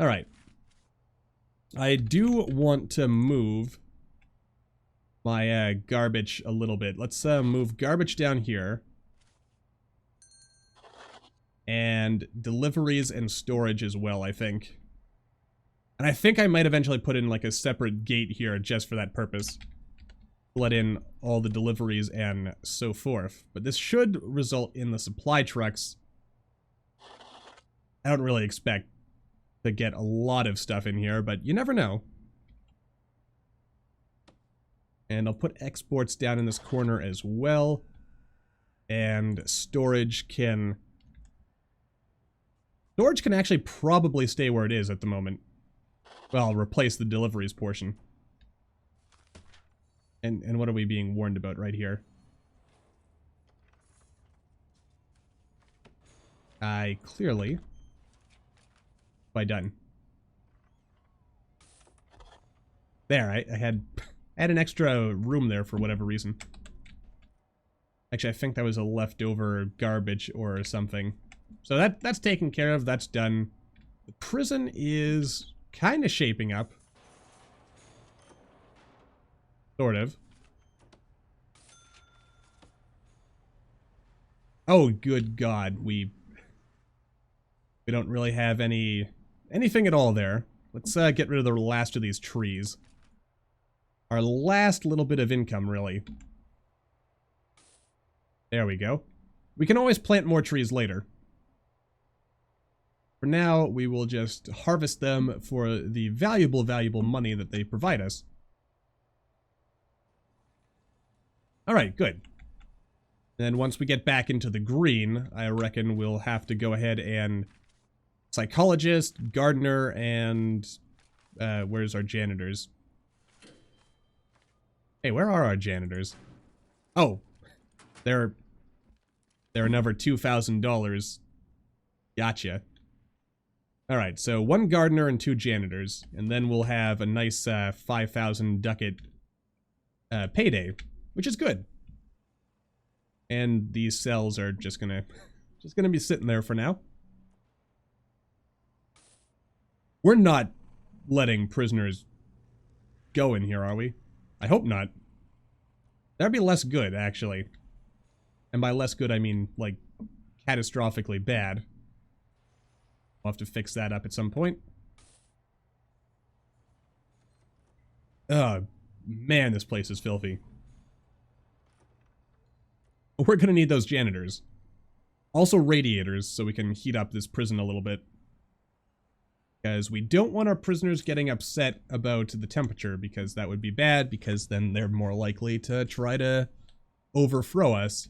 Alright. I do want to move my garbage a little bit. Let's move garbage down here. And deliveries and storage as well, I think. And I think I might eventually put in like a separate gate here just for that purpose. Let in all the deliveries and so forth. But this should result in the supply trucks. I don't really expect to get a lot of stuff in here, but you never know. And I'll put exports down in this corner as well. And storage can... Storage can actually probably stay where it is at the moment. Well, I'll replace the deliveries portion. And what are we being warned about right here? I clearly... By done. There, I had an extra room there for whatever reason. Actually, I think that was a leftover garbage or something. So that's taken care of. That's done. The prison is kind of shaping up. Sort of. Oh, good God. We don't really have anything at all there. Let's get rid of the last of these trees. Our last little bit of income, really. There we go. We can always plant more trees later. For now, we will just harvest them for the valuable money that they provide us. Alright, good. And once we get back into the green, I reckon we'll have to go ahead and psychologist, gardener, and where's our janitors? Hey, where are our janitors? Oh, they're another $2,000. Gotcha. Alright, so 1 gardener and 2 janitors, and then we'll have a nice 5,000 ducat payday, which is good. And these cells are just gonna be sitting there for now. We're not letting prisoners go in here, are we? I hope not. That'd be less good, actually. And by less good, I mean, like, catastrophically bad. We'll have to fix that up at some point. Man, this place is filthy. We're gonna need those janitors. Also radiators, so we can heat up this prison a little bit. Because we don't want our prisoners getting upset about the temperature, because that would be bad, because then they're more likely to try to overthrow us.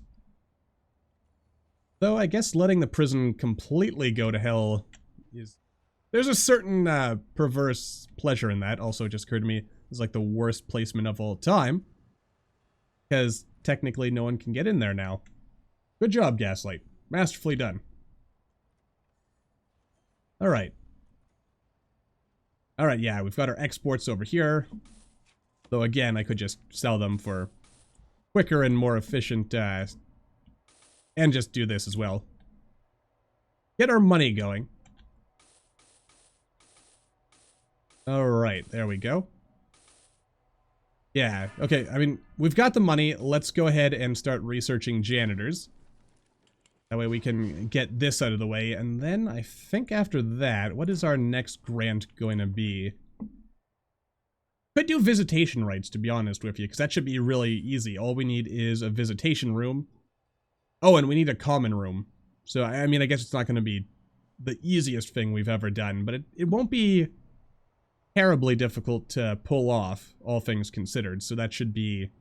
Though I guess letting the prison completely go to hell is... There's a certain perverse pleasure in that. Also, it just occurred to me, it's like the worst placement of all time. Because technically no one can get in there now. Good job, Gaslight. Masterfully done. Alright. Alright, yeah, we've got our exports over here. Though again, I could just sell them for quicker and more efficient, and just do this as well. Get our money going. Alright, there we go. Yeah, okay, I mean, we've got the money. Let's go ahead and start researching janitors. That way we can get this out of the way, and then I think after that, what is our next grant going to be? Could do visitation rights, to be honest with you, because that should be really easy. All we need is a visitation room. Oh, and we need a common room. So, I mean, I guess it's not going to be the easiest thing we've ever done, but it won't be terribly difficult to pull off, all things considered. So that should be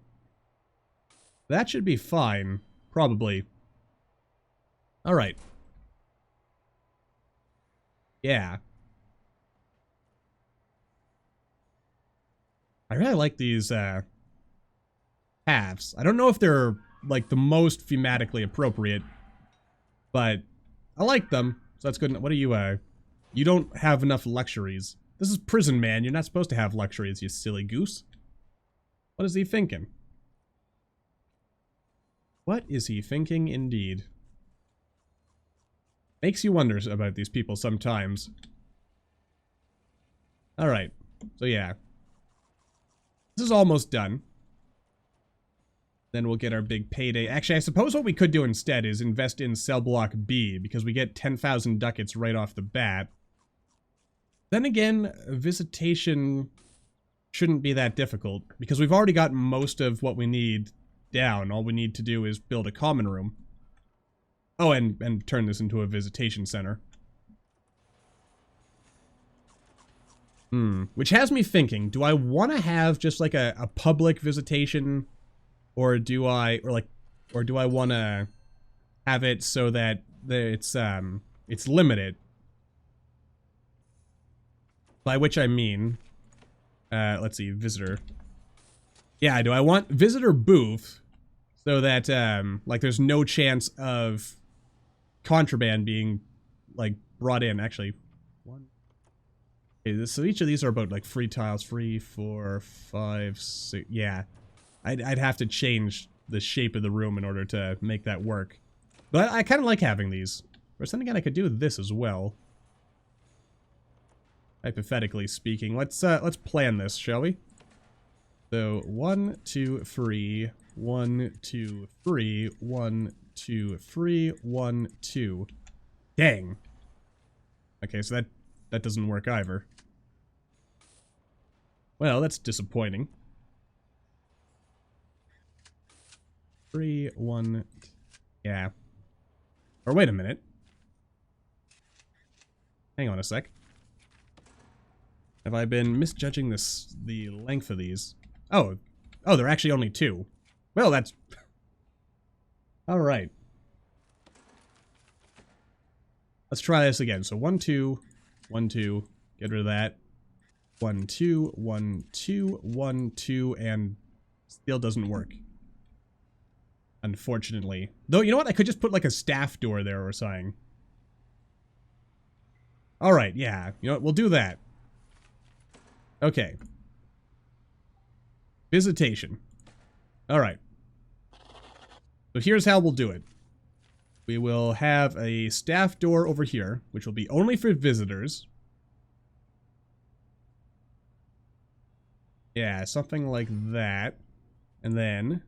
fine, probably. All right. Yeah. I really like these paths. I don't know if they're like the most thematically appropriate, but I like them. So that's good. What are you you don't have enough luxuries. This is prison, man. You're not supposed to have luxuries, you silly goose. What is he thinking? What is he thinking indeed? Makes you wonder about these people sometimes. Alright. So yeah. This is almost done. Then we'll get our big payday. Actually, I suppose what we could do instead is invest in cell block B, because we get 10,000 ducats right off the bat. Then again, visitation shouldn't be that difficult, because we've already got most of what we need down. All we need to do is build a common room. Oh, and turn this into a visitation center. Which has me thinking, do I want to have just like a public visitation, or do I want to have it so that it's limited? By which I mean, let's see, visitor. Yeah, do I want visitor booth so that like there's no chance of contraband being like brought in? Actually, one. Okay, so each of these are about like 3 tiles, 3, 4, 5, 6. Yeah, I'd have to change the shape of the room in order to make that work. But I kind of like having these. Or then again, I could do this as well. Hypothetically speaking. Let's plan this, shall we? So 1, 2, 3, 1, 2, 3, 1, 2, 3, 1, 2. Dang. Okay, so that doesn't work either. Well, that's disappointing. 3, 1, yeah. Or wait a minute. Hang on a sec. Have I been misjudging the length of these? Oh, they're actually only 2. Well, that's... Alright. Let's try this again. So 1, 2, 1, 2, get rid of that. 1, 2, 1, 2, 1, 2, and still doesn't work. Unfortunately. Though, you know what? I could just put like a staff door there or something. Alright, yeah. You know what? We'll do that. Okay. Visitation. Alright. So here's how we'll do it. We will have a staff door over here, which will be only for visitors. Yeah, something like that. And then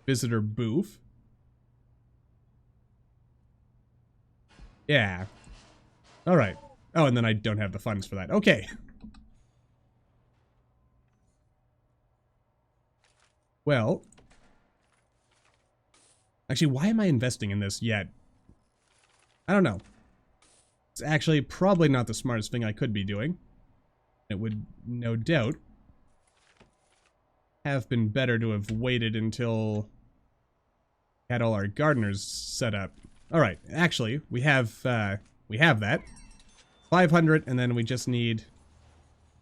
visitor booth. Yeah. Alright. Oh, and then I don't have the funds for that. Okay. Well. Actually, why am I investing in this yet? I don't know. It's actually probably not the smartest thing I could be doing. It would, no doubt, have been better to have waited until we had all our gardeners set up. Alright, actually, we have that. 500, and then we just need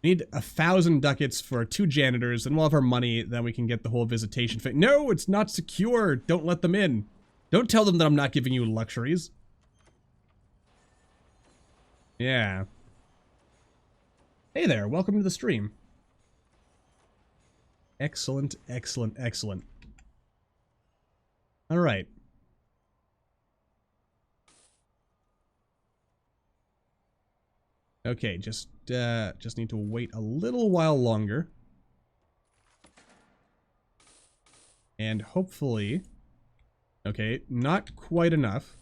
1,000 ducats for 2 janitors, and we'll have our money, then we can get the whole visitation thing. No, it's not secure! Don't let them in! Don't tell them that I'm not giving you luxuries. Yeah. Hey there, welcome to the stream. Excellent, excellent, excellent. Alright. Okay, just need to wait a little while longer. And hopefully... Okay, not quite enough.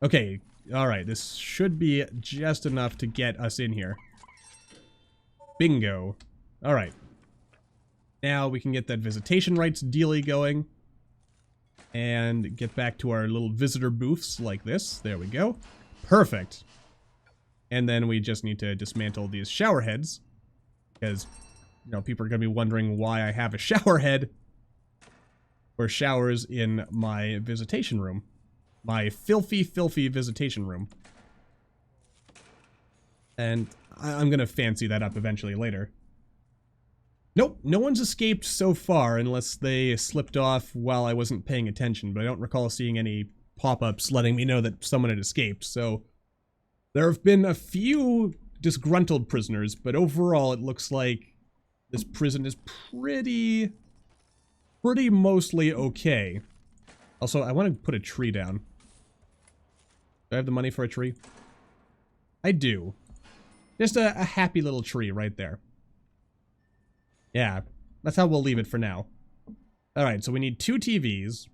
Okay, alright, this should be just enough to get us in here. Bingo. Alright. Now we can get that visitation rights dealy going. And get back to our little visitor booths like this. There we go. Perfect. And then we just need to dismantle these shower heads. Because, you know, people are going to be wondering why I have a shower head or showers in my visitation room. My filthy, filthy visitation room. And I'm going to fancy that up eventually later. Nope, no one's escaped so far unless they slipped off while I wasn't paying attention, but I don't recall seeing any pop-ups letting me know that someone had escaped, so there have been a few disgruntled prisoners, but overall it looks like this prison is pretty mostly okay. Also, I want to put a tree down. Do I have the money for a tree? I do. Just a happy little tree right there. Yeah, that's how we'll leave it for now. Alright, so we need 2 TVs,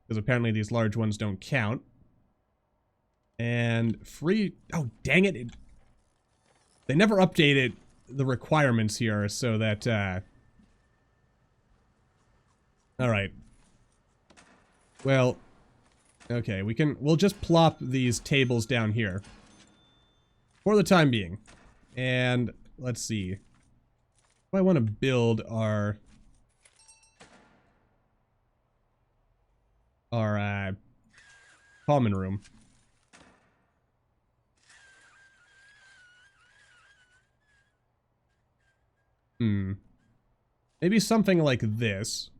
because apparently these large ones don't count. And free... Oh, dang it. They never updated the requirements here, so that, Alright. Well, okay, we'll just plop these tables down here. For the time being. And, let's see. I want to build our common room. Maybe something like this.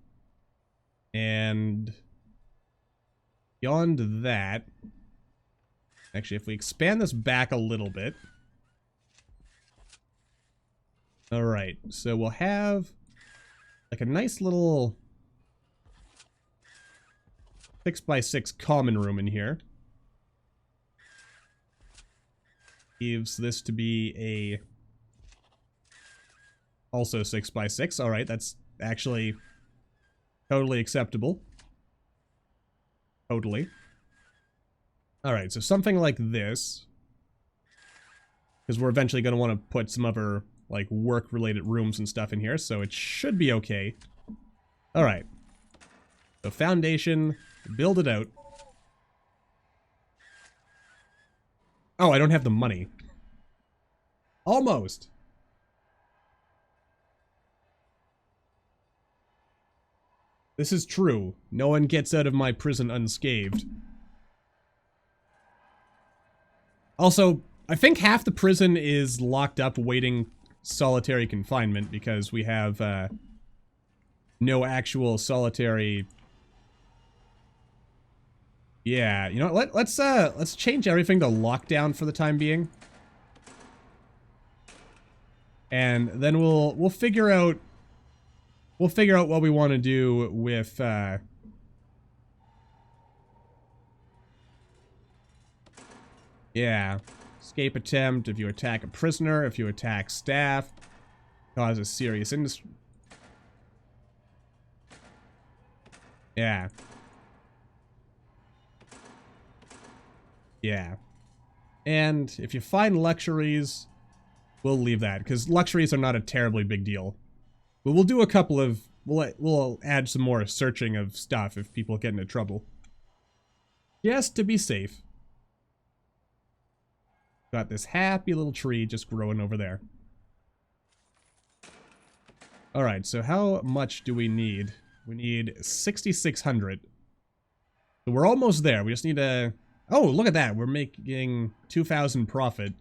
And beyond that, actually, if we expand this back a little bit. Alright, so we'll have like a nice little 6x6 common room in here. Leaves this to be a also 6x6. Alright, that's actually totally acceptable. Totally. Alright, so something like this. Because we're eventually going to want to put some other, like, work-related rooms and stuff in here, so it should be okay. Alright. So foundation, build it out. Oh, I don't have the money. Almost. This is true. No one gets out of my prison unscathed. Also, I think half the prison is locked up waiting solitary confinement because we have no actual solitary. Yeah, you know what? Let's change everything to lockdown for the time being. And then we'll figure out what we want to do with yeah. Escape attempt, if you attack a prisoner, if you attack staff, causes serious industry. Yeah. Yeah. And if you find luxuries, we'll leave that, because luxuries are not a terribly big deal. But we'll do a couple of, we'll add some more searching of stuff if people get into trouble. Just to be safe. Got this happy little tree just growing over there. Alright, so how much do we need? We need 6,600. So we're almost there. We just need a... Oh, look at that. We're making 2,000 profit.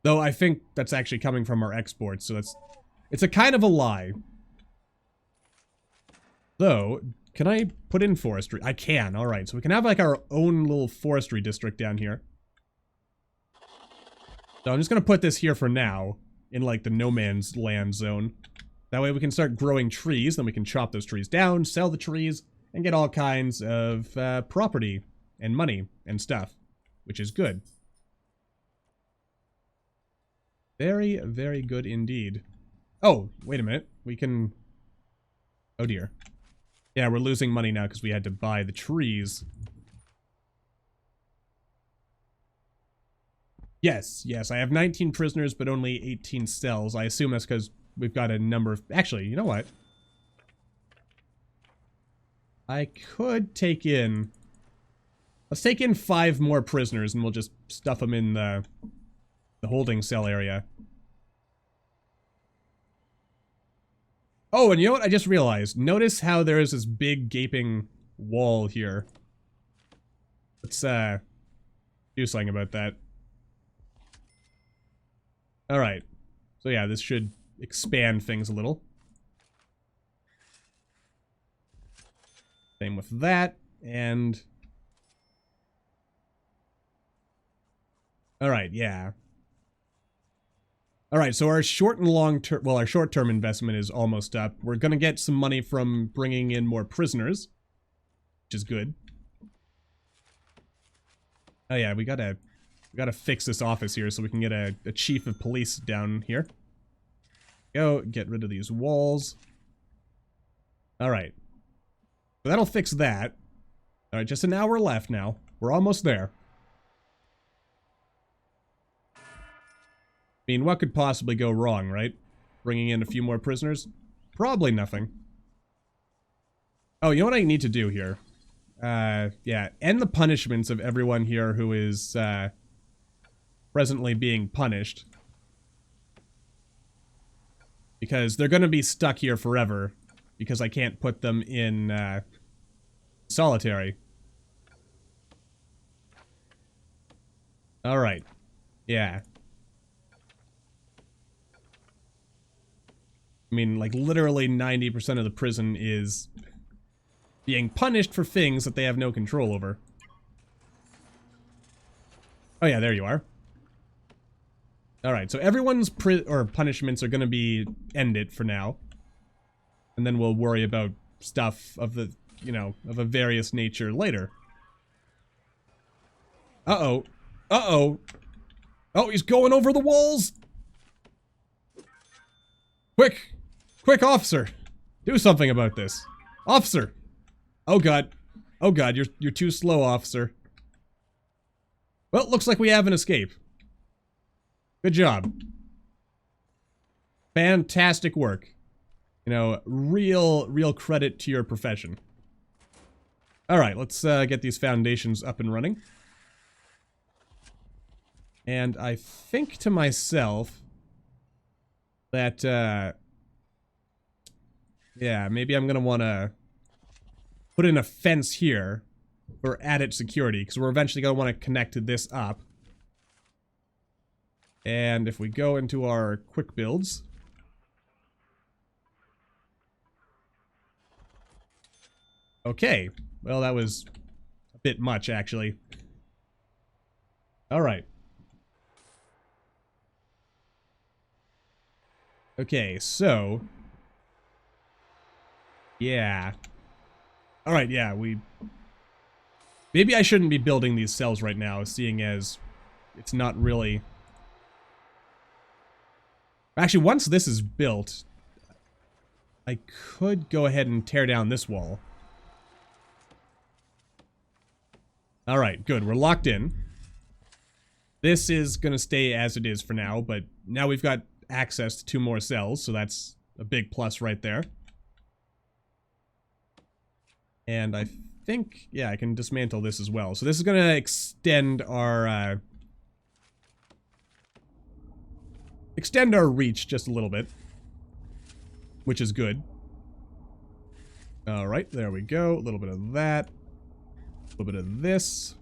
Though I think that's actually coming from our exports, so that's... It's a kind of a lie. Though, can I put in forestry? I can, alright. So we can have like our own little forestry district down here. So I'm just going to put this here for now, in like the no man's land zone. That way we can start growing trees, then we can chop those trees down, sell the trees, and get all kinds of property and money and stuff, which is good. Very, very good indeed. Oh, wait a minute. We can... Oh dear. Yeah, we're losing money now because we had to buy the trees. Yes, yes, I have 19 prisoners, but only 18 cells. I assume that's because we've got a number of... Actually, you know what? I could take in... Let's take in 5 more prisoners, and we'll just stuff them in the holding cell area. Oh, and you know what? I just realized. Notice how there is this big gaping wall here. Let's, do something about that. Alright. So yeah, this should expand things a little. Same with that, and... Alright, yeah. Alright, so our short and long term... Well, our short-term investment is almost up. We're gonna get some money from bringing in more prisoners, which is good. Oh yeah, we gotta fix this office here so we can get a chief of police down here. Go, get rid of these walls. Alright. So that'll fix that. Alright, just an hour left now. We're almost there. I mean, what could possibly go wrong, right? Bringing in a few more prisoners? Probably nothing. Oh, you know what I need to do here? Yeah, end the punishments of everyone here who is, presently being punished. Because they're gonna be stuck here forever. Because I can't put them in, solitary. Alright. Yeah. I mean, like, literally 90% of the prison is being punished for things that they have no control over. Oh yeah, there you are. Alright, so everyone's punishments are gonna be ended for now. And then we'll worry about stuff of the you know, of a various nature later. Uh-oh. Uh-oh. Oh, he's going over the walls! Quick! Quick, officer! Do something about this. Officer! Oh god. Oh god, you're too slow, officer. Well, looks like we have an escape. Good job. Fantastic work. You know, real credit to your profession. Alright, let's get these foundations up and running. And I think to myself that, yeah, maybe I'm gonna wanna put in a fence here for added security, because we're eventually gonna want to connect this up. And if we go into our quick builds, okay, well that was a bit much actually. Alright. Okay, so yeah. Alright, yeah, maybe I shouldn't be building these cells right now, seeing as it's not really... Actually, once this is built, I could go ahead and tear down this wall. Alright, good. We're locked in. This is gonna stay as it is for now, but now we've got access to 2 more cells, so that's a big plus right there. And I think, yeah, I can dismantle this as well. So this is gonna extend our reach just a little bit, which is good. All right, there we go. A little bit of that, a little bit of this.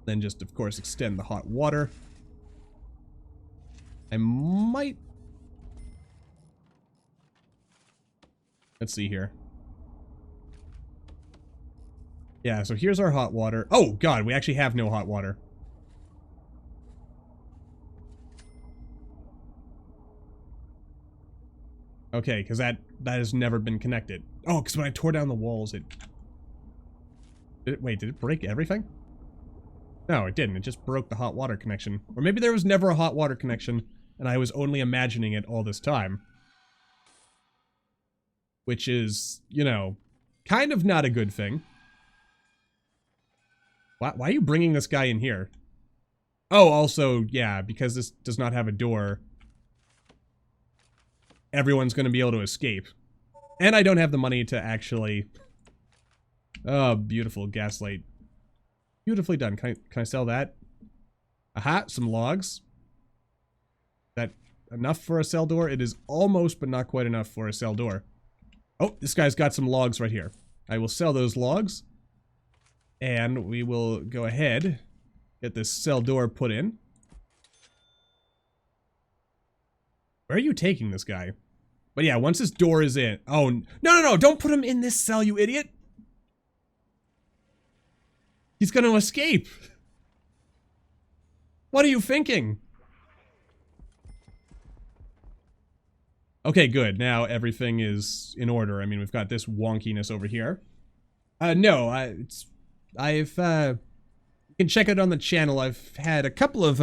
Then just, of course, extend the hot water. I might... Let's see here. Yeah, so here's our hot water. Oh, God, we actually have no hot water. Okay, because that has never been connected. Oh, because when I tore down the walls, wait, did it break everything? No, it didn't. It just broke the hot water connection. Or maybe there was never a hot water connection, and I was only imagining it all this time. Which is, you know, kind of not a good thing. Why are you bringing this guy in here? Oh, also, yeah, because this does not have a door, everyone's going to be able to escape. And I don't have the money to actually... Oh, beautiful gaslight. Beautifully done. Can I sell that? Aha, some logs. Is that enough for a cell door? It is almost, but not quite enough for a cell door. Oh, this guy's got some logs right here. I will sell those logs. And we will go ahead, get this cell door put in. Where are you taking this guy? But yeah, once this door is in... Oh, no, don't put him in this cell, you idiot! He's gonna escape! What are you thinking? Okay, good. Now everything is in order. I mean, we've got this wonkiness over here. No, you can check it on the channel. I've had a couple of,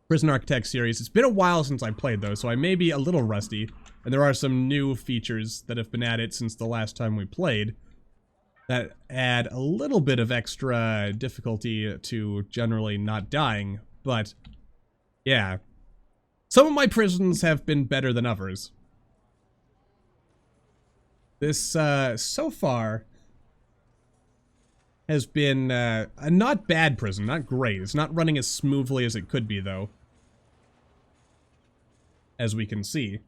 Prison Architect series. It's been a while since I played those, so I may be a little rusty. And there are some new features that have been added since the last time we played that add a little bit of extra difficulty to generally not dying. But, yeah. Some of my prisons have been better than others. This, so far, has been a not bad prison, not great. It's not running as smoothly as it could be, though. As we can see.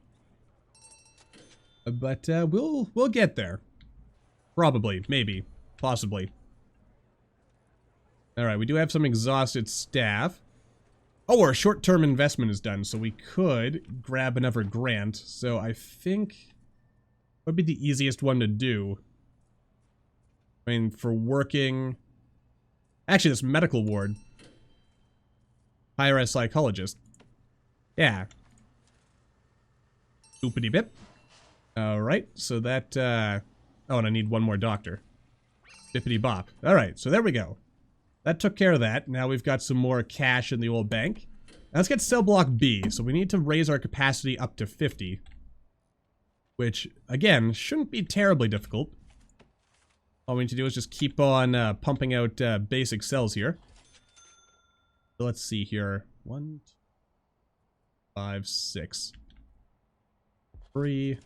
But we'll get there. Probably, maybe, possibly. Alright, we do have some exhausted staff. Oh, our short-term investment is done, so we could grab another grant. So I think would be the easiest one to do. I mean, for working... Actually, this medical ward. Hire a psychologist. Yeah. Oopity bip. Alright, so that, oh, and I need one more doctor. Bippity bop. Alright, so there we go. That took care of that. Now we've got some more cash in the old bank. Now let's get cell block B. So we need to raise our capacity up to 50. Which, again, shouldn't be terribly difficult. All we need to do is just keep on pumping out basic cells here. So let's see here. 1, 2, 5, 6. 3,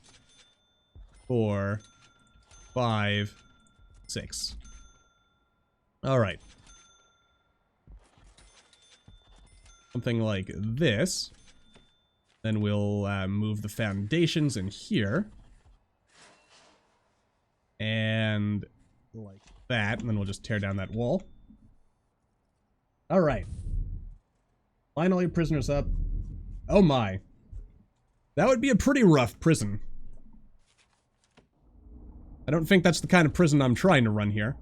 4, 5, 6. Alright. Something like this. Then we'll move the foundations in here. And like that. And then we'll just tear down that wall. Alright. Line all your prisoners up. Oh my. That would be a pretty rough prison. I don't think that's the kind of prison I'm trying to run here.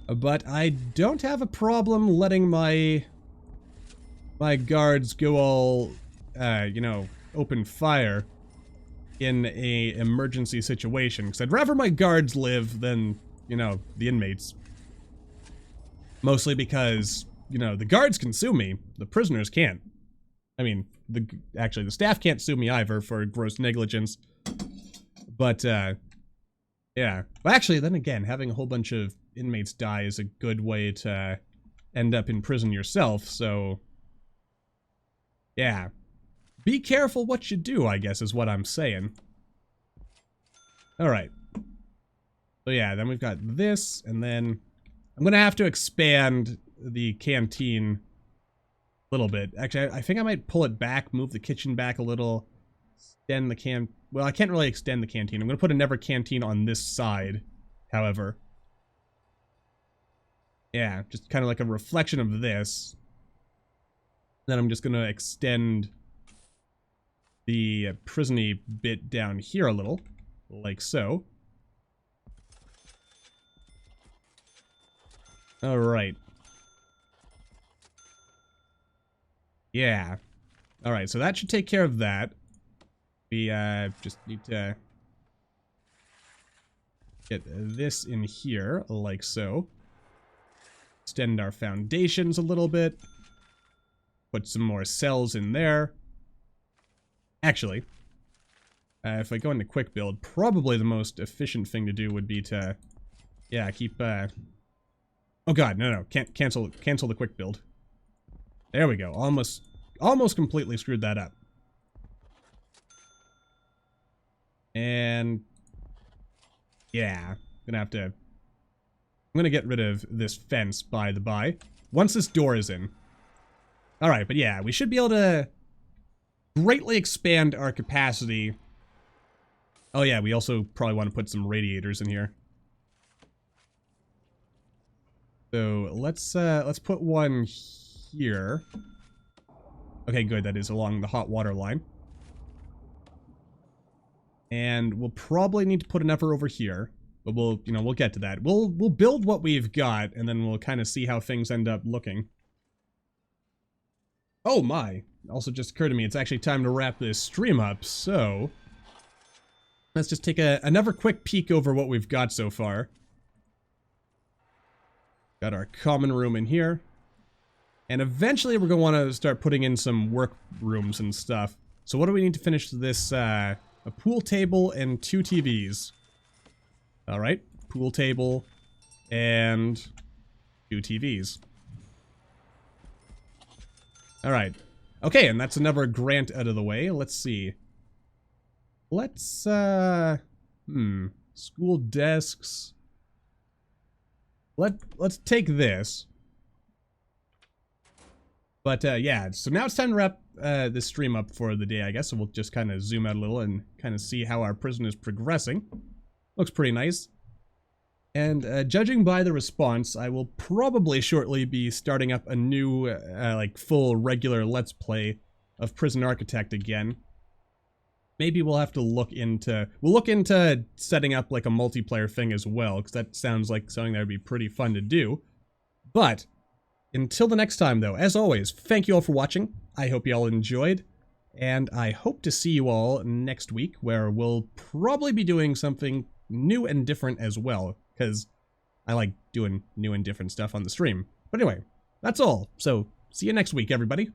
But I don't have a problem letting my guards go all, you know, open fire in a emergency situation. Because I'd rather my guards live than, you know, the inmates. Mostly because, you know, the guards can sue me. The prisoners can't. I mean, actually, the staff can't sue me either for gross negligence. But, yeah. Well, actually, then again, having a whole bunch of inmates die is a good way to end up in prison yourself, so... yeah. Be careful what you do, I guess, is what I'm saying. Alright. So yeah, then we've got this, and then... I'm gonna have to expand the canteen a little bit. Actually, I think I might pull it back, move the kitchen back a little, extend the well, I can't really extend the canteen. I'm gonna put a never canteen on this side, however. Yeah, just kind of like a reflection of this. Then I'm just gonna extend the prison-y bit down here a little, like so. Alright. Yeah. Alright, so that should take care of that. We, just need to get this in here, like so. Extend our foundations a little bit. Put some more cells in there. Actually, if I go into quick build, probably the most efficient thing to do would be to, yeah, keep, oh god, no, can't cancel the quick build. There we go. Almost completely screwed that up. And yeah, I'm gonna get rid of this fence by the by. Once this door is in. Alright, but yeah, we should be able to greatly expand our capacity. Oh yeah, we also probably want to put some radiators in here. So let's put one here. Okay, good, that is along the hot water line. And we'll probably need to put another over here. But we'll get to that. We'll build what we've got, and then we'll kind of see how things end up looking. Oh my! Also just occurred to me, it's actually time to wrap this stream up, so... let's just take another quick peek over what we've got so far. Got our common room in here. And eventually we're going to want to start putting in some work rooms and stuff. So what do we need to finish this, a pool table and 2 TVs. Alright, pool table and 2 TVs. Alright. Okay, and that's another grant out of the way. Let's see. Let's, school desks. Let's take this. But, yeah, so now it's time to wrap this stream up for the day, I guess. So we'll just kind of zoom out a little and kind of see how our prison is progressing. Looks pretty nice. And judging by the response, I will probably shortly be starting up a new, like, full regular Let's Play of Prison Architect again. Maybe we'll have to look into... we'll look into setting up, like, a multiplayer thing as well, because that sounds like something that would be pretty fun to do. But, until the next time, though, as always, thank you all for watching. I hope you all enjoyed. And I hope to see you all next week, where we'll probably be doing something new and different as well, because I like doing new and different stuff on the stream. But anyway, that's all. So, see you next week, everybody.